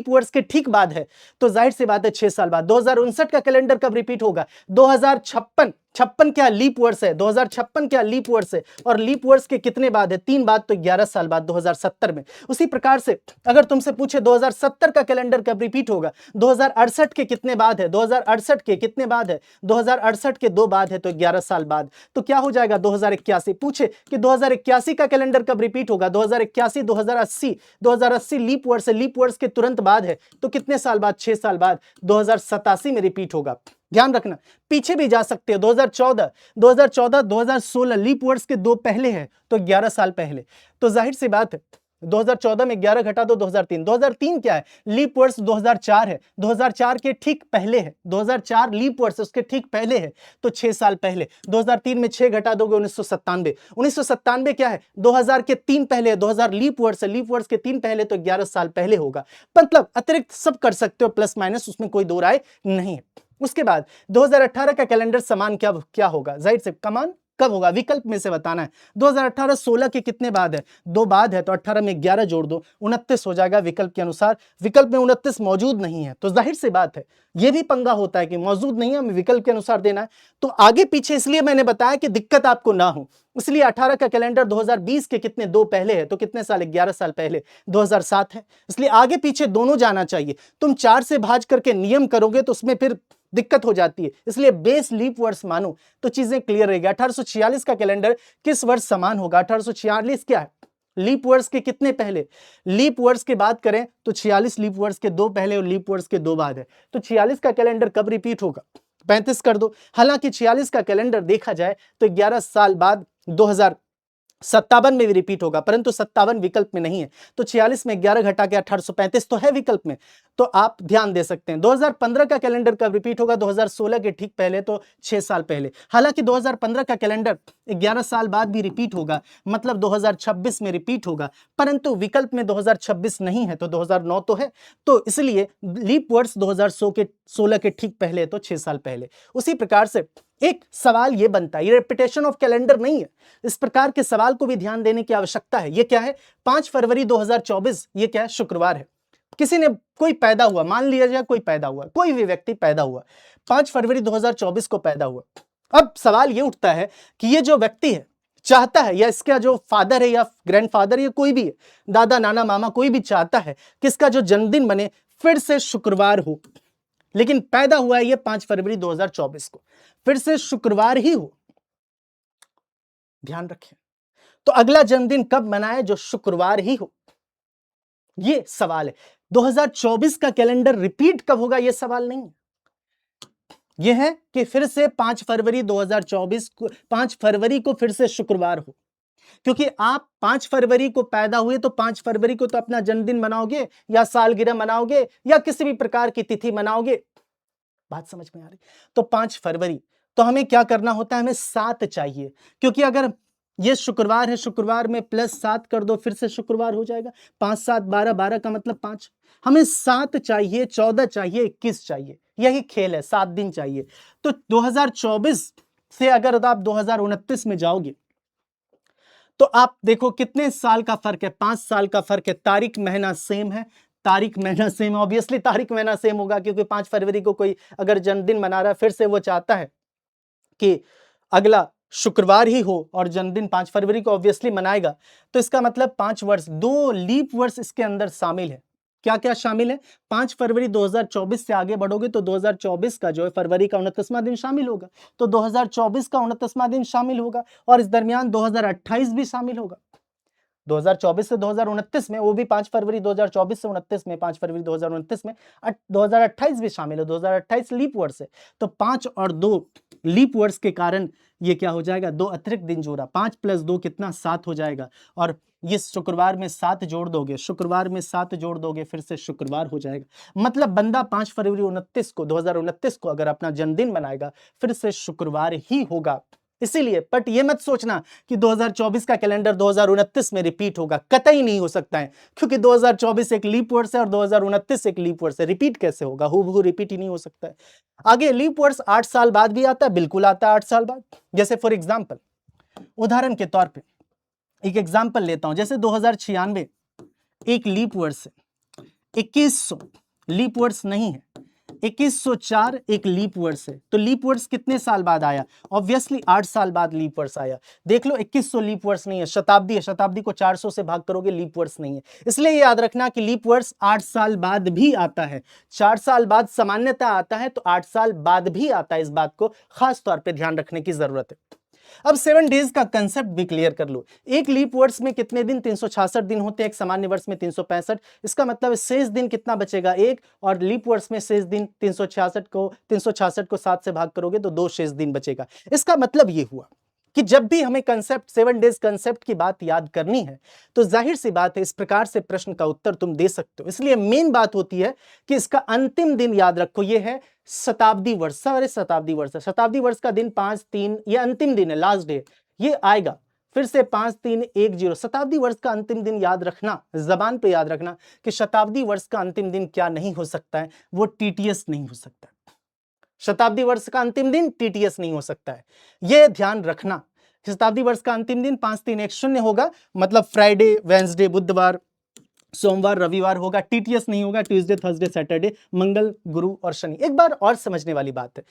वर्ष के ठीक बाद है, तो जाहिर सी बात है 6 साल बाद। 2059 का कैलेंडर कब रिपीट होगा? 2056 56 क्या लीप वर्ष है? 2056 क्या लीप वर्ष है? और लीप वर्ष के कितने बाद है? 3 बाद, तो 11 साल बाद 2070 में। उसी प्रकार से अगर तुमसे पूछे 2070 का कैलेंडर कब रिपीट होगा? 2068 के कितने बाद है? 2068 के कितने बाद है? 2068 के 2 बाद है तो 11 साल बाद, तो क्या हो जाएगा? 2081। पूछे कि 2081 का कैलेंडर कब रिपीट होगा? 2081 2080 2080 लीप वर्ष है, लीप वर्ष के तुरंत बाद है तो कितने साल बाद? 6 साल बाद, 2087 में रिपीट होगा। ध्यान रखना, पीछे भी जा सकते हो। 2014 2016 लीप वर्ष के 2 पहले है तो 11 साल पहले। तो जाहिर सी बात है 2014 में 11 घटा दो 2003। 2003 क्या है? लीप वर्ष 2004 है, 2004 के ठीक पहले है। 2004 लीप वर्ष उसके ठीक पहले है तो 6 साल पहले। 2003 में 6 घटा दोगे 1997। 1997 क्या है? 2000 के 3 पहले है, 2000 लीप वर्ष है, लीप वर्ष के 3 पहले तो 11 साल पहले होगा। मतलब अतिरिक्त सब कर सकते हो, प्लस माइनस, उसमें कोई दो राय नहीं है। उसके बाद 2018 का कैलेंडर समान क्या होगा? जाहिर से कमान कब होगा? विकल्प में से बताना है। 2018 16 के कितने बाद है? 2 बाद है तो 18 में 11 जोड़ दो, 29 हो जाएगा विकल्प के अनुसार। विकल्प में 29 मौजूद नहीं है तो जाहिर सी बात है यह भी पंगा होता है कि मौजूद नहीं है, हमें विकल्प के अनुसार देना है। तो आगे पीछे इसलिए मैंने बताया कि दिक्कत आपको ना हो, इसलिए 18 का कैलेंडर 2020 के कितने 2 पहले है तो कितने साल? 11 साल पहले, 2007 है, इसलिए आगे पीछे दोनों जाना चाहिए। तुम 4 से भाज करके नियम करोगे तो उसमें फिर दिक्कत हो जाती है, इसलिए बेस लीप वर्ष मानो तो चीजें क्लियर रहेगी। 1846 का कैलेंडर किस वर्ष समान होगा? 1846 क्या है? लीप वर्ष के कितने पहले? लीप वर्ष की बात करें तो 46 लीप वर्ष के 2 पहले और लीप वर्ष के 2 बाद है, तो 46 का कैलेंडर कब रिपीट होगा? 35 कर दो। हालांकि 46 का कैलेंडर देखा जाए तो 11 साल बाद 2057 में भी रिपीट होगा, परंतु 57 विकल्प में नहीं है, तो 46 में 11 घटा के 1835 तो है विकल्प में, तो आप ध्यान दे सकते हैं। 2015 का कैलेंडर कब रिपीट होगा? 2016 के ठीक पहले तो 6 साल पहले। हालांकि 2015 का कैलेंडर 11 साल बाद भी रिपीट होगा, मतलब 2026 में रिपीट होगा, परंतु विकल्प में 2026 नहीं है तो 2009 तो है, तो इसलिए लीप वर्ष 2016 के ठीक पहले तो 6 साल पहले। उसी प्रकार से एक सवाल ये बनता है, ये रिपीटेशन ऑफ कैलेंडर नहीं है, इस प्रकार के सवाल को भी ध्यान देने की आवश्यकता है। ये क्या है? 5 फरवरी 2024, ये क्या है? शुक्रवार है। किसी ने कोई पैदा हुआ, मान लिया जाए कोई पैदा हुआ, कोई भी व्यक्ति पैदा हुआ 5 फरवरी 2024 को पैदा हुआ। अब सवाल ये उठता है कि ये जो व्यक्ति है चाहता है, या इसका जो फादर है या ग्रैंडफादर या कोई भी है, दादा नाना मामा कोई भी चाहता है कि इसका जो जन्मदिन बने फिर से शुक्रवार हो, लेकिन पैदा हुआ है ये 5 फरवरी 2024 को, फिर से शुक्रवार ही हो। ध्यान रखें, तो अगला जन्मदिन कब मनाए जो शुक्रवार ही हो, ये सवाल है। 2024 का कैलेंडर रिपीट कब होगा ये सवाल नहीं है, यह है कि फिर से 5 फरवरी 2024 को, 5 फरवरी को फिर से शुक्रवार हो, क्योंकि आप 5 फरवरी को पैदा हुए तो 5 फरवरी को तो अपना जन्मदिन मनाओगे या सालगिरह मनाओगे या किसी भी प्रकार की तिथि मनाओगे। बात समझ में आ रही? तो 5 फरवरी, तो हमें क्या करना होता है? हमें 7 चाहिए, क्योंकि अगर ये शुक्रवार है, शुक्रवार में +7 कर दो, फिर से शुक्रवार हो जाएगा। 5 7 12, 12 का मतलब 5। हमें 7 चाहिए, 14 चाहिए, 21 चाहिए, यही खेल है, 7 दिन चाहिए। तो 2024 से अगर आप 2029 में जाओगे तो आप देखो कितने साल का फर्क है, 5 साल का फर्क है। तारीख महीना सेम है, तारीख महीना सेम है, ऑब्वियसली तारीख महीना सेम होगा, क्योंकि 5 फरवरी को कोई अगर जन्मदिन मना रहा है, फिर से वो चाहता है कि अगला शुक्रवार ही हो और जन्मदिन 5 फरवरी को ऑब्वियसली मनाएगा। तो इसका मतलब 5 वर्ष, 2 लीप वर्ष इसके अंदर शामिल है। क्या क्या शामिल है? 5 फरवरी 2024 से आगे बढ़ोगे तो 2024 का जो है फरवरी का 29वां दिन शामिल होगा, तो 2024 का 29वां दिन शामिल होगा, और इस दरमियान 2028 भी शामिल होगा। 2024 से 2029 में, वो भी 5 फरवरी 2024 से 29 में, 5 फरवरी 2029 में 2028 भी शामिल है। 2028 लीप वर्ष है, तो 5 और 2 लीप वर्ष के कारण ये क्या हो जाएगा, 2 अतिरिक्त दिन जोड़ा, 5 + 2 कितना, 7 हो जाएगा। और ये शुक्रवार में 7 जोड़ दोगे, शुक्रवार में 7 जोड़ दोगे, फिर से शुक्रवार हो जाएगा। मतलब बंदा 5 फरवरी 2029 को अगर अपना जन्मदिन मनाएगा, फिर से शुक्रवार ही होगा। इसीलिए बट ये मत सोचना कि 2024 का कैलेंडर 2029 में रिपीट होगा, कतई नहीं हो सकता है, क्योंकि 2024 एक लीप वर्ष है और 2029 एक लीप वर्ष है। रिपीट कैसे होगा? हूबहू रिपीट ही नहीं हो सकता है। आगे लीप वर्ष 8 साल बाद भी आता है, बिल्कुल आता है 8 साल बाद। जैसे फॉर एग्जाम्पल, उदाहरण के तौर पर एक एग्जाम्पल लेता हूं, जैसे 2096 एक लीप वर्ष है, 2100 लीप वर्ष नहीं है, 2104 एक लीप वर्ष है। तो लीप वर्ष कितने साल बाद आया? ऑब्वियसली 8 साल बाद लीप वर्ष आया। देख लो 2100 लीप वर्ष नहीं है, शताब्दी है, शताब्दी को 400 से भाग करोगे, लीप वर्ष नहीं है। इसलिए याद रखना कि लीप वर्ष 8 साल बाद भी आता है। 4 साल बाद सामान्यतः आता है, तो 8 साल बाद भी आता है। इस बात को खास तौर पर ध्यान रखने की जरूरत है। अब 7 डेज का कंसेप्ट भी क्लियर कर लो। एक लीप वर्ष में कितने दिन? 366 दिन होते हैं, एक सामान्य वर्ष में 365। इसका मतलब शेष दिन कितना बचेगा? 1, और लीप वर्ष में शेष दिन 366 को 7 से भाग करोगे तो 2 शेष दिन बचेगा। इसका मतलब ये हुआ कि जब भी हमें कंसेप्ट 7 डेज कंसेप्ट की बात याद करनी है, तो जाहिर सी बात है इस प्रकार से प्रश्न का उत्तर तुम दे सकते हो। इसलिए मेन बात होती है कि इसका अंतिम दिन याद रखो, ये है शताब्दी वर्ष। सारे शताब्दी वर्ष है, शताब्दी वर्ष का दिन 5-3, ये अंतिम दिन है, लास्ट डे ये आएगा। फिर से 5-3-1-0 शताब्दी वर्ष का अंतिम दिन याद रखना, जबान पे याद रखना कि शताब्दी वर्ष का अंतिम दिन क्या नहीं हो सकता है, वो टीटीएस नहीं हो सकता। शताब्दी वर्ष का अंतिम दिन टीटीएस नहीं हो सकता है, यह ध्यान रखना। शताब्दी वर्ष का अंतिम दिन 5-3-1-0 होगा, मतलब फ्राइडे, वेंसडे, बुधवार, सोमवार, रविवार होगा। टीटीएस नहीं होगा, ट्यूसडे, थर्सडे, सैटरडे, मंगल, गुरु और शनि। एक बार और समझने वाली बात है,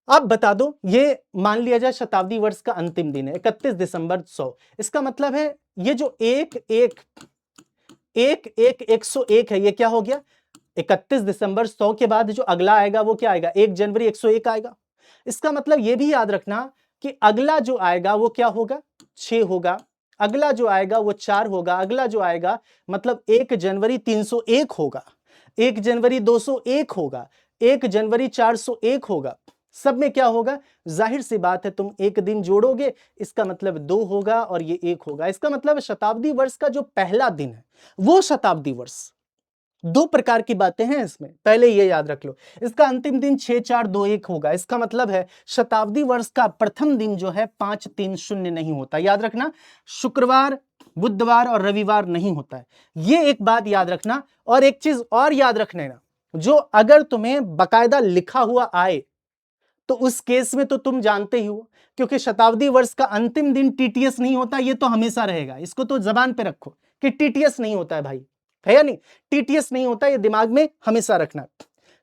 आप बता दो, ये मान लिया जाए शताब्दी वर्ष का अंतिम दिन है 31 दिसंबर 100। इसका मतलब है ये जो 101 है, ये क्या हो गया? 31 दिसंबर 100 के बाद जो अगला आएगा वो क्या आएगा? 1 जनवरी 101 आएगा। इसका मतलब ये भी याद रखना कि अगला जो आएगा वो क्या होगा? 6 होगा। अगला जो आएगा वो 4 होगा। अगला जो आएगा मतलब 1 जनवरी 301 होगा, 1 जनवरी 201 होगा, 1 जनवरी 401 होगा। सब में क्या होगा? जाहिर सी बात है तुम एक दिन जोड़ोगे, इसका मतलब 2 होगा और ये 1 होगा। इसका मतलब शताब्दी वर्ष का जो पहला दिन है वो शताब्दी वर्ष। 2 प्रकार की बातें हैं इसमें, पहले ये याद रख लो। इसका अंतिम दिन 6-4-2-1 होगा। इसका मतलब है शताब्दी वर्ष का प्रथम दिन जो है 5-3-0 नहीं होता। याद रखना, शुक्रवार, बुधवार और रविवार नहीं होता है। ये एक बात याद रखना। और एक चीज और याद रखना ना, जो अगर तुम्हें बकायदा लिखा हुआ आए तो उस केस में तो तुम जानते ही हो, क्योंकि शताब्दी वर्ष का अंतिम दिन टीटीएस नहीं होता, ये तो हमेशा रहेगा। इसको तो जबान पे रखो कि टीटीएस नहीं होता है भाई, है या नहीं? टीटीएस नहीं होता, ये दिमाग में हमेशा रखना।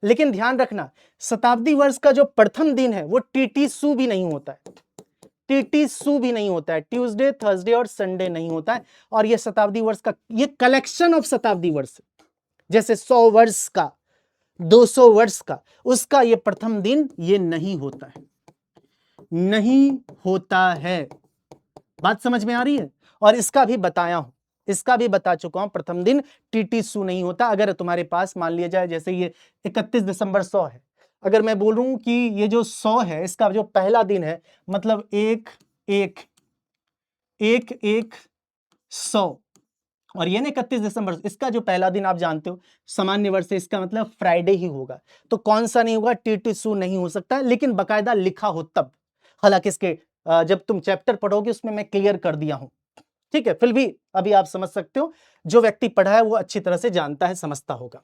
लेकिन ध्यान रखना, शताब्दी वर्ष का जो प्रथम दिन है वो टीटीसू भी नहीं होता है, टीटीसू भी नहीं होता है। ट्यूसडे, थर्सडे और संडे नहीं होता है। और ये शताब्दी वर्ष का ये कलेक्शन ऑफ शताब्दी वर्ष, जैसे 100 वर्ष का, 200 वर्ष का, उसका ये प्रथम दिन ये नहीं होता है, नहीं होता है। बात समझ में आ रही है? और इसका भी बताया हूं, इसका भी बता चुका हूं, प्रथम दिन टीटीसू नहीं होता। अगर तुम्हारे पास मान लिया जाए जैसे ये 31 दिसंबर 100 है, अगर मैं बोलूं कि ये जो 100 है इसका जो पहला दिन है मतलब 1-1-1-1-100, और ये 31 दिसंबर, इसका जो पहला दिन आप जानते हो सामान्य वर्ष है, इसका मतलब फ्राइडे ही होगा। तो कौन सा नहीं होगा? टीटीसू नहीं हो सकता, लेकिन बकायदा लिखा हो तब। हालांकि इसके जब तुम चैप्टर पढ़ोगे उसमें मैं क्लियर कर दिया हूं, ठीक है। फिर भी अभी आप समझ सकते हो, जो व्यक्ति पढ़ा है वो अच्छी तरह से जानता है, समझता होगा,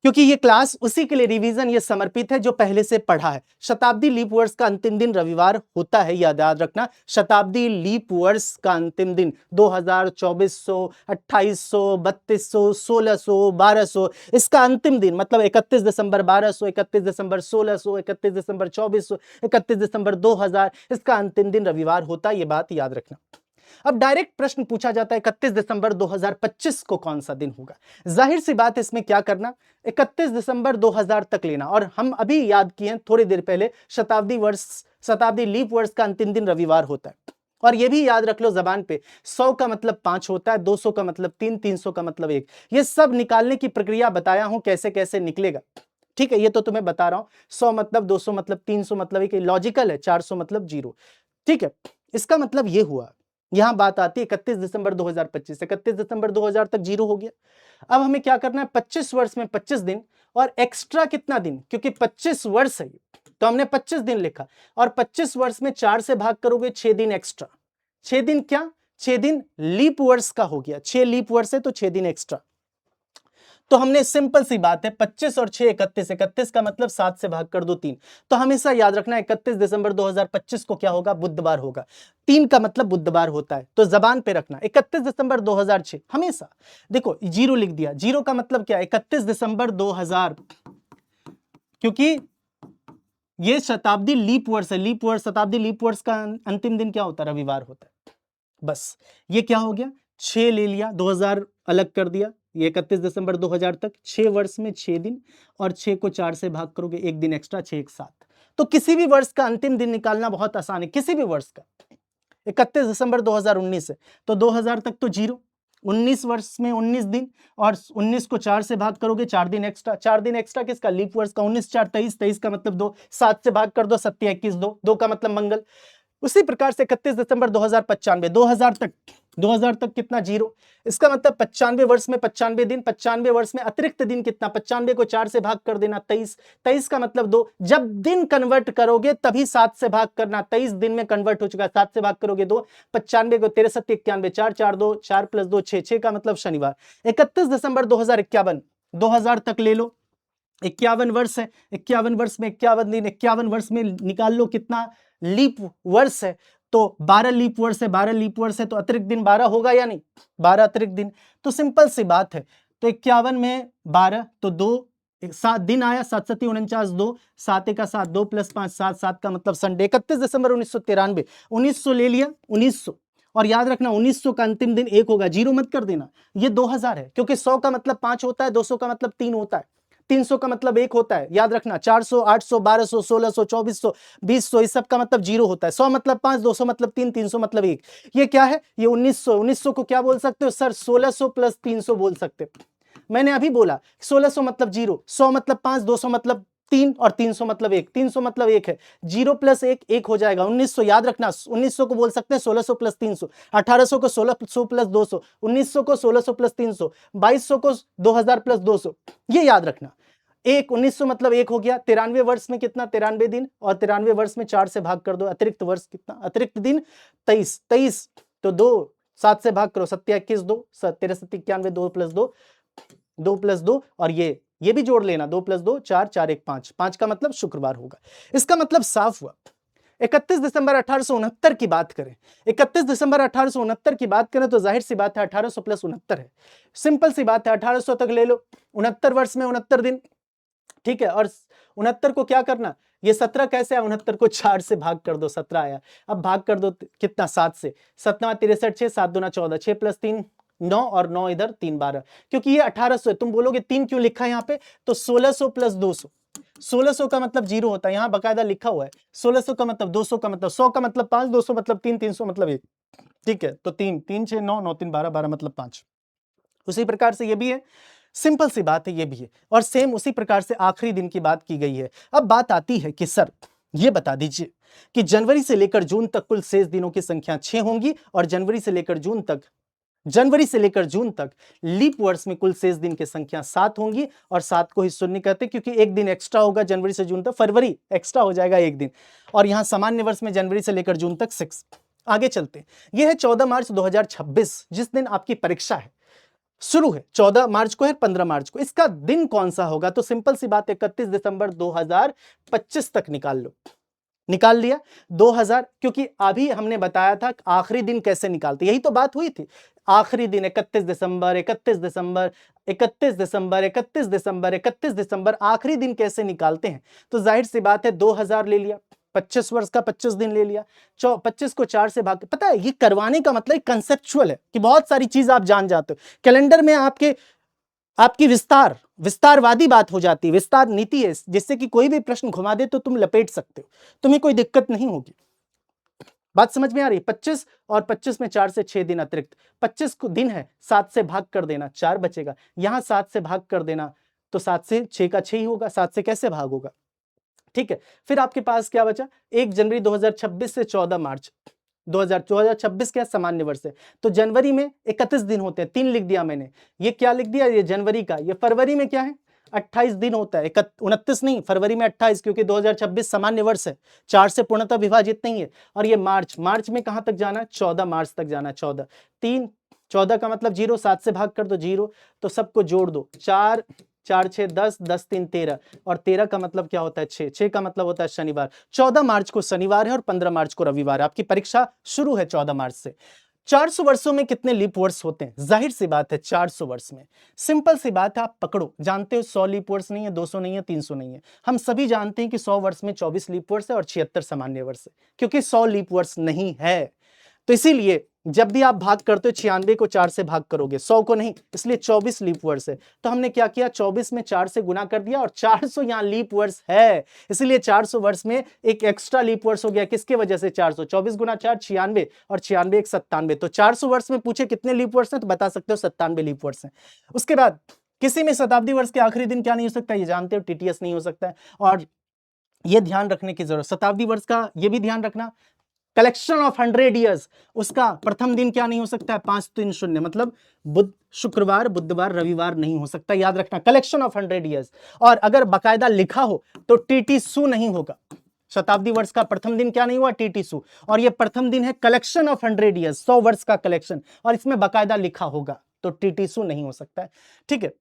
क्योंकि ये क्लास उसी के लिए रिवीजन ये समर्पित है जो पहले से पढ़ा है। शताब्दी लीप वर्ष का अंतिम दिन रविवार होता है, याद रखना। शताब्दी लीप वर्ष का अंतिम दिन 2000, 2400, 2800, 3200, 1600, 1200, इसका अंतिम दिन मतलब 31 दिसंबर 1200, 31 दिसंबर 1600, 31 दिसंबर 2400, 31 दिसंबर 2000, इसका अंतिम दिन रविवार होता है, ये बात याद रखना। अब डायरेक्ट प्रश्न पूछा जाता है 31 दिसंबर 2025 को कौन सा दिन होगा। जाहिर सी बात है, इसमें क्या करना, 31 दिसंबर 2000 तक लेना, और हम अभी याद किए हैं थोड़ी देर पहले शताब्दी लीप वर्ष का अंतिम दिन रविवार होता है। और ये भी याद रख लो जबान पे, 100 का मतलब 5 होता है, 200 का मतलब 3, 300 का मतलब 1। ये सब निकालने की प्रक्रिया बताया हूं कैसे कैसे निकलेगा, ठीक है। ये तो तुम्हें बता रहा हूं, 100 मतलब 200 मतलब 300 मतलब 1, लॉजिकल है, 400 मतलब 0, ठीक है। इसका मतलब ये हुआ, यहां बात आती है 31 दिसंबर 2025 से 31 दिसंबर 2000 तक 0 हो गया। अब हमें क्या करना है, 25 वर्ष में 25 दिन और एक्स्ट्रा कितना दिन, क्योंकि 25 वर्ष है तो हमने 25 दिन लिखा, और 25 वर्ष में 4 से भाग करोगे 6 दिन एक्स्ट्रा। 6 दिन क्या, 6 दिन लीप वर्ष का हो गया, 6 लीप वर्ष है तो 6 दिन एक्स्ट्रा। तो हमने सिंपल सी बात है, 25 और 6 31, 31 का मतलब 7 से भाग कर दो 3। तो हमेशा याद रखना 31 दिसंबर 2025 को क्या होगा, बुधवार होगा। 3 का मतलब बुधवार होता है, तो जबान पे रखना 31 दिसंबर 2006 हमेशा। देखो 0 लिख दिया, 0 का मतलब क्या, 31 दिसंबर 2000, क्योंकि ये शताब्दी लीप वर्ष है, लीप वर्ष, शताब्दी लीप वर्ष का अंतिम दिन क्या होता है, रविवार होता है। बस ये क्या हो गया, 6 ले लिया, 2000 अलग कर दिया, ये 31 दिसंबर 2000 तक, 6 वर्ष में 6 दिन, और 6 को 4 से भाग करोगे 1 दिन एक्स्ट्रा, 6 1 7। तो किसी भी वर्ष का अंतिम दिन निकालना बहुत आसान है, किसी भी वर्ष का। 31 दिसंबर 2019 है तो 2000 तक तो 0, 19 वर्ष में 19 दिन, और 19 को 4 से भाग करोगे 4 दिन एक्स्ट्रा, 4 दिन एक्स्ट्रा किसका, लीप वर्ष का, 19 4 23, 23 का मतलब 2, 7 से भाग कर दो 7 21 2, 2 का मतलब मंगल। उसी प्रकार से 31 दिसंबर 2095, 2000 तक कितना, 0, इसका मतलब 95 वर्ष में 95 दिन, 95 वर्ष में अतिरिक्त दिन कितना, 95 को 4 से भाग कर देना 23, 23 का मतलब 2, जब दिन कन्वर्ट करोगे तभी 7 से भाग करना, 23 दिन में कन्वर्ट हो चुका, 7 से भाग करोगे 2, 95 को 63 91, 4 4 2, 4 + 2 6, 6 का मतलब शनिवार। 31 दिसंबर 2051, 2000 तक ले लो, 51 वर्ष है, 51 वर्ष में 51 दिन, 51 वर्ष में निकाल लो कितना लीप वर्ष है, तो 12 लीप वर्ष है, 12 लीप वर्ष है तो अतिरिक्त दिन 12 होगा या नहीं, 12 अतिरिक्त दिन। तो सिंपल सी बात है, तो 51 में 12 तो 2, 7 दिन आया, 7 7 49 2, 7 1 7, 2 + 5 7, 7 का मतलब संडे। 31 दिसंबर 1993, 1900 ले लिया, 1900, और याद रखना 1900 का अंतिम दिन 1 होगा, 0 मत कर देना। ये 2000 है, क्योंकि 100 का मतलब 5 होता है, 200 का मतलब 3 होता है, 300 का मतलब 1 होता है, याद रखना। 400, 800, 1200, 1600, 2400, 2000, इस सब का मतलब 0 होता है। 100 मतलब 5, 200 मतलब 3, 300 मतलब 1। ये क्या है, ये 1900, 1900 को क्या बोल सकते हो सर, 1600 + 300 बोल सकते हो। मैंने अभी बोला 1600 मतलब 0, 100 मतलब 5, 200 मतलब 3, और 300 मतलब 1, 300 मतलब 1 है, 0 + 1 1 हो जाएगा। 1900 याद रखना, 1900 को बोल सकते हैं 1600 + 300, 1800 को 1600 + 200, 1900 को 1600 + 300, 2200 को 2000 + 200, ये याद रखना। 1900 मतलब 1 हो गया। 93 वर्ष में कितना, 93 दिन, और 93 वर्ष में 4 से भाग कर दो, अतिरिक्त वर्ष कितना, अतिरिक्त दिन 23, 23 तो 2, 7 से भाग करो 7 21 2, 13 91 2 + 2, 2 + 2, और ये भी जोड़ लेना, 2 + 2 4, 4 1 5, 5 का मतलब शुक्रवार होगा। इसका मतलब साफ हुआ। 31 दिसंबर 1869 की बात करें, 31 दिसंबर 1869 की बात करें तो जाहिर सी बात है 1800 + 69 है, सिंपल सी बात है, 1800 तक ले लो, 69 वर्ष में 69 दिन, ठीक है। और 69 को क्या करना, ये 17 कैसे आया, 69 को 4 से भाग कर दो, 17 आया। अब भाग कर दो कितना, 7 से, 7 63 6, 7 दूना 14, 6 + 3 9, और 9 इधर 3 12, क्योंकि ये 1800 है। तुम बोलोगे 3 क्यों लिखा है यहाँ पे, तो 1600 + 200, 1600 का मतलब 0 होता है, यहाँ बकायदा लिखा हुआ है। 1600 का मतलब 200 का मतलब 100 का मतलब 5, 200 मतलब 3, 300 मतलब 1, ठीक है। तो 3 3 6 9 9 3 12 12 मतलब 5। उसी प्रकार से ये भी है, सिंपल सी बात है, ये भी है। और सेम उसी प्रकार से आखिरी दिन की बात की गई है। अब बात आती है कि सर ये बता दीजिए कि जनवरी से लेकर जून तक कुल शेष दिनों की संख्या 6 होंगी, और जनवरी से लेकर जून तक जनवरी से लेकर जून तक लीप वर्ष में कुल शेष दिन की संख्या 7 होंगी और 7 को ही शून्य कहते हैं क्योंकि एक दिन एक्स्ट्रा होगा जनवरी से जून तक, फरवरी एक्स्ट्रा हो जाएगा एक दिन, और यहां सामान्य वर्ष में जनवरी से लेकर जून तक 6। आगे चलते हैं, यह है 14 मार्च 2026 जिस दिन आपकी परीक्षा है, शुरू है 14 मार्च को है 15 मार्च को। इसका दिन कौन सा होगा? तो सिंपल सी बात है 31 दिसंबर 2025 तक निकाल लो। निकाल लिया 2000, क्योंकि अभी हमने बताया था आखिरी दिन कैसे निकालते, यही तो बात हुई थी। आखिरी दिन 31 दिसंबर 31 दिसंबर 31 दिसंबर 31 दिसंबर 31 दिसंबर, आखिरी दिन कैसे निकालते हैं? तो जाहिर सी बात है 2000 ले लिया, 25 वर्ष का 25 दिन ले लिया, 25 को 4 से भाग। पता है ये करवाने का मतलब कंसेप्चुअल है कि बहुत सारी चीज आप जान जाते हो। कैलेंडर में आपकी विस्तारवादी बात हो जाती है, विस्तार नीति है, जिससे कि कोई भी प्रश्न घुमा दे तो तुम लपेट सकते हो, तुम्हें कोई दिक्कत नहीं होगी। बात समझ में आ रही है? 25 और 25 में 4 से 6 दिन अतिरिक्त, 25 को दिन है 7 से भाग कर देना, 4 बचेगा, यहां 7 से भाग कर देना तो 7 से 6 का 6 ही होगा, 7 से कैसे भाग होगा? ठीक है, फिर आपके पास क्या बचा? 1 जनवरी 2026 से 14 मार्च 2026 क्या सामान्य वर्ष है, तो जनवरी में 31 दिन होते हैं, 3 लिख दिया मैंने। ये क्या लिख दिया? ये जनवरी का। ये फरवरी में क्या है? 28 दिन होता है, 29 नहीं, फरवरी में 28, क्योंकि 2026 सामान्य वर्ष है, 4 से पूर्णतः विभाजित नहीं है। और ये मार्च में कहां तक जाना है? 14 मार्च तक जाना है। 14 का मतलब 0, 7 से भाग कर दो 0, तो सबको जोड़ दो, 4 4 6 10, 10 3 13, और 13 का मतलब क्या होता है? 6 का मतलब होता है शनिवार। 14 मार्च को शनिवार है और 15 मार्च को रविवार है। आपकी परीक्षा शुरू है 14 मार्च से। 400 वर्षों में कितने लीप वर्ष होते हैं? जाहिर सी बात है 400 वर्ष में सिंपल सी बात है, आप पकड़ो, जानते हो 100 लीप वर्ष नहीं है, 200 नहीं है, 300 नहीं है। हम सभी जानते हैं कि 100 वर्ष में 24 लीप वर्ष है और 76 सामान्य वर्ष है, क्योंकि 100 लीप वर्ष नहीं है। तो इसीलिए जब भी आप भाग करते हो 96 को 4 से भाग करोगे, 100 को नहीं, इसलिए 24 लीप वर्ष है। तो हमने क्या किया? 24 में 4 से गुना कर दिया और 400 यहां लीप वर्ष है, इसलिए 400 वर्ष में एक एक्स्ट्रा लीप वर्ष हो गया। किसके वजह से? 400, 24 गुना 4 96, और 96 एक 97। तो 400 वर्ष में पूछे कितने लीप वर्ष हैं तो बता सकते हो 97 लीप वर्ष हैं। उसके बाद किसी में शताब्दी वर्ष के आखिरी दिन क्या नहीं हो सकता? ये जानते हो, टीटीएस नहीं हो सकता है। और ये ध्यान रखने की जरूरत, शताब्दी वर्ष का ये भी ध्यान रखना, कलेक्शन ऑफ 100 ईयर्स, उसका प्रथम दिन क्या नहीं हो सकता है? 5 3 0, मतलब बुध, शुक्रवार, बुधवार, रविवार नहीं हो सकता, याद रखना, कलेक्शन ऑफ 100 ईयर्स। और अगर बकायदा लिखा हो तो टीटी सु नहीं होगा। शताब्दी वर्ष का प्रथम दिन क्या नहीं हुआ? टीटी सु। और ये प्रथम दिन है कलेक्शन ऑफ 100 ईयर्स, 100 वर्ष का कलेक्शन, और इसमें बकायदा लिखा होगा तो टीटी सु नहीं हो सकता है। ठीक है,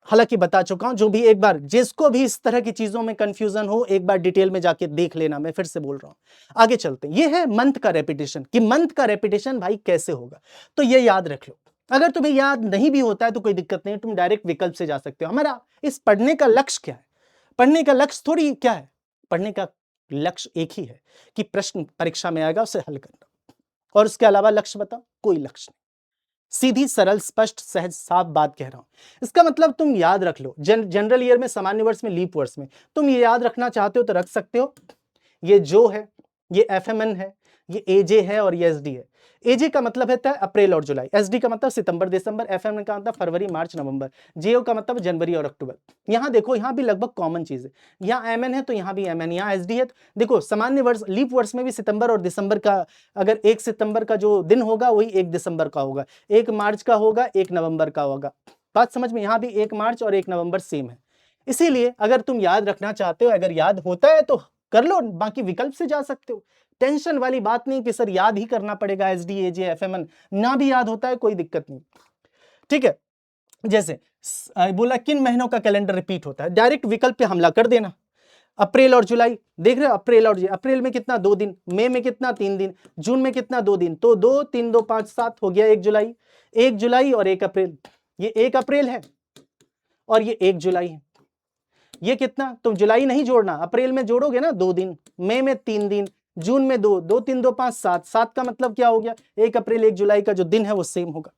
हालांकि बता चुका हूं, जो भी एक बार जिसको भी इस तरह की चीजों में कंफ्यूजन हो एक बार डिटेल में जाके देख लेना, मैं फिर से बोल रहा हूं। आगे चलते हैं, ये है मंथ का रेपिटेशन, कि मंथ का रेपिटेशन भाई कैसे होगा, तो ये याद रख लो। अगर तुम्हें याद नहीं भी होता है तो कोई दिक्कत नहीं, तुम डायरेक्ट विकल्प से जा सकते हो। हमारा इस पढ़ने का लक्ष्य क्या है? पढ़ने का लक्ष्य थोड़ी क्या है, पढ़ने का लक्ष्य एक ही है कि प्रश्न परीक्षा में आएगा उसे हल करना, और उसके अलावा लक्ष्य बताओ, कोई लक्ष्य नहीं। सीधी सरल स्पष्ट सहज साफ बात कह रहा हूं। इसका मतलब तुम याद रख लो, जनरल ईयर में, सामान्य वर्ष में, लीप वर्ष में तुम ये याद रखना चाहते हो तो रख सकते हो। ये जो है ये एफएमएन है, ये एजे है और ये एसडी है। एजे का मतलब है अप्रैल और जुलाई, एसडी का मतलब सितंबर दिसंबर, एफएमएन का मतलब फरवरी मार्च नवंबर, जेओ का मतलब जनवरी और अक्टूबर। यहां देखो, यहां भी लगभग कॉमन चीज है, यहां एमएन है तो यहां भी एमएन, यहां एसडी है। देखो सामान्य वर्ष लीप वर्ष में भी सितंबर और दिसंबर का, अगर 1 सितंबर का जो दिन होगा वही 1 दिसंबर का होगा, 1 मार्च का होगा, 1 नवंबर का होगा। बात समझ में? यहां भी 1 मार्च और 1 नवंबर सेम है। इसीलिए अगर तुम याद रखना चाहते हो, अगर याद होता है तो कर लो, बाकी विकल्प से जा सकते हो। टेंशन वाली बात नहीं कि सर याद ही करना पड़ेगा, एसडी एजे एफएमएन, ना भी याद होता है कोई दिक्कत नहीं। ठीक है, जैसे बोला किन महीनों का कैलेंडर रिपीट होता है, डायरेक्ट विकल्प पे हमला कर देना। अप्रैल और जुलाई देख रहे हो, अप्रैल और जुलाई, अप्रैल में कितना 2 दिन, मई में कितना 3 दिन, जून में कितना 2 दिन, तो 2 3 2 5 7 हो गया 1 जुलाई। 1 जुलाई और 1 अप्रैल, ये 1 अप्रैल है और ये 1 जुलाई है। ये कितना, तुम जुलाई नहीं जोड़ना, अप्रैल में जोड़ोगे ना 2 दिन, मई में 3 दिन, जून में 2, 2 3 2 5 7, 7 का मतलब क्या हो गया? 1 अप्रैल 1 जुलाई का जो दिन है वो सेम होगा,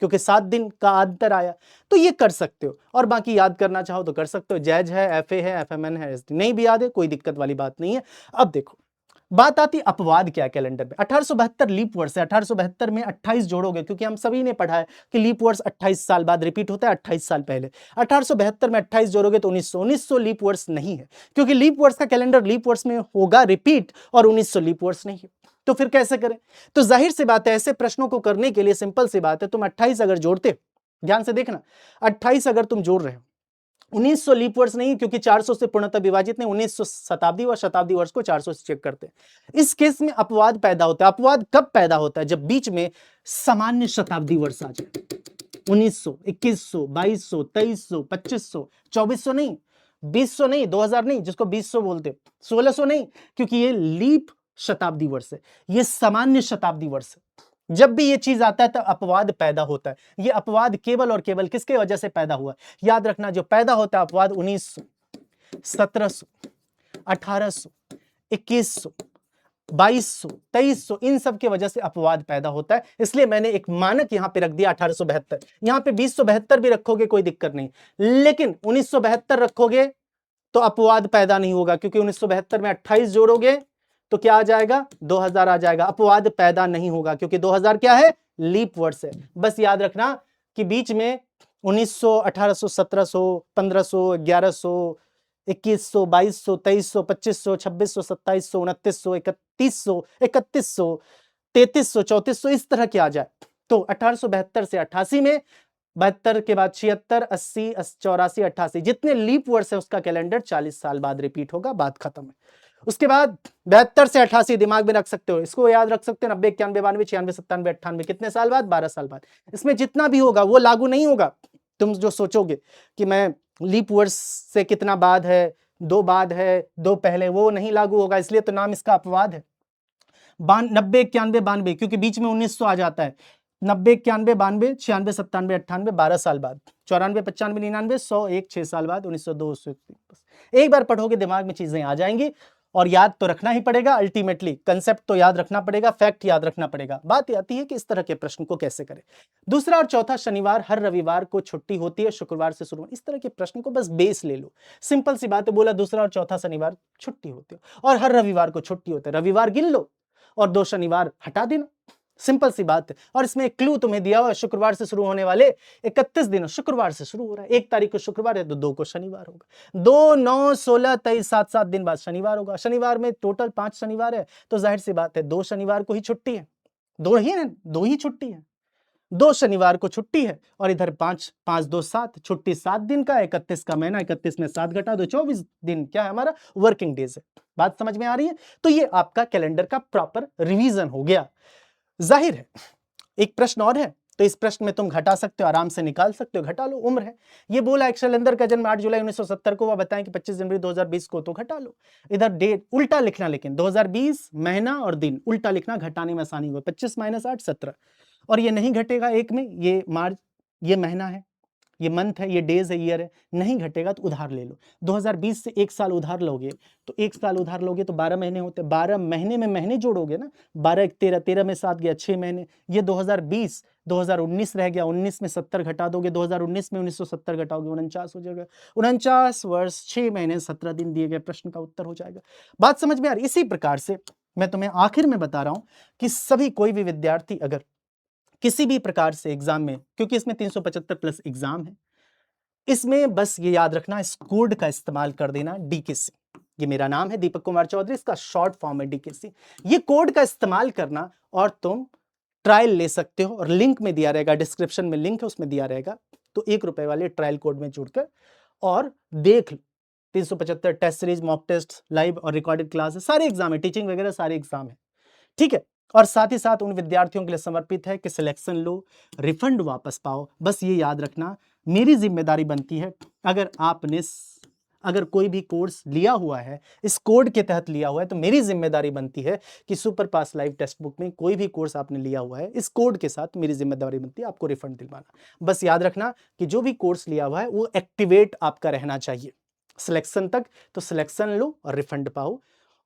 क्योंकि 7 दिन का अंतर आया। तो ये कर सकते हो, और बाकी याद करना चाहो तो कर सकते हो, जैज है, एफए है, एफएमएन है, एसडी नहीं भी याद है कोई दिक्कत वाली बात नहीं है। अब देखो बात आती अपवाद क्या है कैलेंडर में। 1872 लीप वर्ष है, 1872 में 28 जोड़ोगे, क्योंकि हम सभी ने पढ़ा है कि लीप वर्ष 28 साल बाद रिपीट होता है, 28 साल पहले। 1872 में 28 जोड़ोगे तो 1900 लीप वर्ष नहीं है, क्योंकि लीप वर्ष का कैलेंडर लीप वर्ष में होगा रिपीट, और 1900 लीप वर्ष नहीं है। तो फिर कैसे करें? तो जाहिर सी बात है, ऐसे प्रश्नों को करने के लिए सिंपल सी बात है, तुम 28 अगर जोड़ते, ध्यान से देखना, 28 अगर तुम जोड़ रहे हो, 1900 लीप वर्ष नहीं, क्योंकि 400 से पूर्णतः विभाजित नहीं, 1900 शताब्दी वर्ष, शताब्दी वर्ष को 400 से चेक करते हैं। इस केस में अपवाद पैदा होता है। अपवाद कब पैदा होता है? जब बीच में सामान्य शताब्दी वर्ष आ जाए। 1900, 2100, 2200, 2300, 2500, 2400 नहीं, 2000 नहीं, 2000 नहीं, जिसको 2000 बोलते, 1600 नहीं, क्योंकि ये लीप शताब्दी वर्ष है, ये सामान्य शताब्दी वर्ष है। जब भी ये चीज आता है तो अपवाद पैदा होता है। ये अपवाद केवल और केवल किसके वजह से पैदा हुआ? याद रखना, जो पैदा होता है अपवाद 1900, 1700, 1800, 2100, 2200, 2300, इन सब की वजह से अपवाद पैदा होता है। इसलिए मैंने एक मानक यहां पे रख दिया 1872। यहां पे 2072 भी रखोगे कोई दिक्कत नहीं, लेकिन 1972 रखोगे तो अपवाद पैदा नहीं होगा, क्योंकि 1972 में 28 जोड़ोगे तो क्या आ जाएगा? 2000 आ जाएगा। अपवाद पैदा नहीं होगा, क्योंकि 2000 क्या है? लीप वर्ष है। बस याद रखना कि बीच में 1900, 1800, 1700, 1500, 1100, 2100, 2200, 2300, 2500, 2600, 2700, 2900, 3100, 3100, 3300, 3400, इस तरह के आ जाए तो 1872 से 88 में, 72 के बाद 76, 80, 84, 88, जितने लीप वर्ष है उसका कैलेंडर 40 साल बाद रिपीट होगा, बात खत्म है। उसके बाद 72 से 88 दिमाग में रख सकते हो, इसको याद रख सकते हो। 90, 91, 92, 96, 97, 98, कितने साल बाद? 12 साल बाद। इसमें जितना भी होगा वो लागू नहीं होगा। तुम जो सोचोगे कि मैं लीप वर्ष से कितना बाद है, 2 बाद है, 2 पहले, वो नहीं लागू होगा, इसलिए तो नाम इसका अपवाद है। 90, 91, 92, क्योंकि बीच में 1900 आ जाता है। 90, 91, 92, 96, 97, 98, 12 साल बाद। 94, 95, 99, 100, 1, 6 साल बाद, 1902, 1 बार पढ़ोगे दिमाग में चीजें आ जाएंगी। और याद तो रखना ही पड़ेगा, अल्टीमेटली कंसेप्ट तो याद रखना पड़ेगा, फैक्ट याद रखना पड़ेगा। बात आती है कि इस तरह के प्रश्न को कैसे करें। दूसरा और चौथा शनिवार, हर रविवार को छुट्टी होती है, शुक्रवार से शुरू। इस तरह के प्रश्न को बस बेस ले लो, सिंपल सी बात है। बोला दूसरा और चौथा शनिवार छुट्टी होती है और हर रविवार को छुट्टी होती है, रविवार गिन लो और 2 शनिवार हटा देना, सिंपल सी बात है। और इसमें एक क्लू तुम्हें दिया हुआ है, शुक्रवार से शुरू होने वाले 31 दिन शुक्रवार से शुरू हो रहा है। 1 तारीख को शुक्रवार है तो 2 को शनिवार होगा, 2, 9, 16, 23, 7 दिन बाद शनिवार होगा। शनिवार में टोटल 5 शनिवार है, तो जाहिर सी बात है 2 शनिवार को ही छुट्टी है, 2 ही है, 2 ही छुट्टी है, 2 शनिवार को छुट्टी है। और इधर 5, 5, 2, 7, छुट्टी 7 दिन का, 31 का महीना, 31 में 7 घटा दो, 24 दिन क्या है हमारा? वर्किंग डेज है। बात समझ में आ रही है? तो ये आपका कैलेंडर का प्रॉपर रिवीजन हो गया। जाहिर है एक प्रश्न और है, तो इस प्रश्न में तुम घटा सकते हो, आराम से निकाल सकते हो, घटा लो। उम्र है, ये बोला एक शैलेंद्र का जन्म 8 जुलाई 1970 को, वह बताएं कि 25 जनवरी 2020 को, तो घटा लो। इधर डेट उल्टा लिखना, लेकिन 2020 महीना और दिन उल्टा लिखना, घटाने में आसानी हो। 25 - 8, 17, और ये नहीं घटेगा एक में, ये मार्च, ये महीना है, ये मंथ है, ये डेज है, ईयर है, नहीं घटेगा तो उधार ले लो। 2020 से 1 साल उधार लोगे तो 1 साल उधार लोगे तो 12 महीने होते हैं, 12 महीने में महीने जोड़ोगे ना, 12, 1, 13, 13 में 7 गया, 6 महीने। ये 2020, 2019 रह गया, 19 में 70 घटा दोगे, 2019 में 1970 घटाओगे, 49 हो जाएगा। 49 वर्ष 6 महीने 17 दिन दिए गए प्रश्न का उत्तर हो जाएगा। बात समझ में आ रही? इसी प्रकार से मैं तुम्हें आखिर में बता रहा हूं कि सभी कोई भी विद्यार्थी अगर किसी भी प्रकार से एग्जाम में, क्योंकि इसमें 375 प्लस एग्जाम है, इसमें बस ये याद रखना, इस कोड का इस्तेमाल कर देना, डीकेसी। ये मेरा नाम है दीपक कुमार चौधरी, इसका शॉर्ट फॉर्म है डीकेसी। ये कोड का इस्तेमाल करना और तुम ट्रायल ले सकते हो, और लिंक में दिया रहेगा, डिस्क्रिप्शन में लिंक है, उसमें दिया रहेगा। तो 1 रुपए वाले ट्रायल कोड में जुड़कर और देख लो। 375 test series, mock test, live और रिकॉर्डेड क्लास है, सारे एग्जाम है, टीचिंग वगैरह सारे एग्जाम है, ठीक है। और साथ ही साथ उन विद्यार्थियों के लिए समर्पित है कि सिलेक्शन लो, रिफंड वापस पाओ। बस ये याद रखना, मेरी जिम्मेदारी बनती है, अगर कोई भी कोर्स लिया हुआ है, इस कोड के तहत लिया हुआ है, तो मेरी जिम्मेदारी बनती है कि सुपर पास लाइव टेक्स्ट बुक में कोई भी कोर्स आपने लिया हुआ है, इस कोड के साथ मेरी जिम्मेदारी बनती है आपको रिफंड दिलवाना। बस याद रखना कि जो भी कोर्स लिया हुआ है वो एक्टिवेट आपका रहना चाहिए सिलेक्शन तक, तो सिलेक्शन लो और रिफंड पाओ।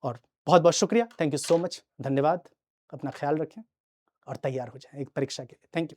और बहुत बहुत शुक्रिया, थैंक यू सो मच, धन्यवाद। अपना ख्याल रखें और तैयार हो जाएं एक परीक्षा के लिए। Thank you.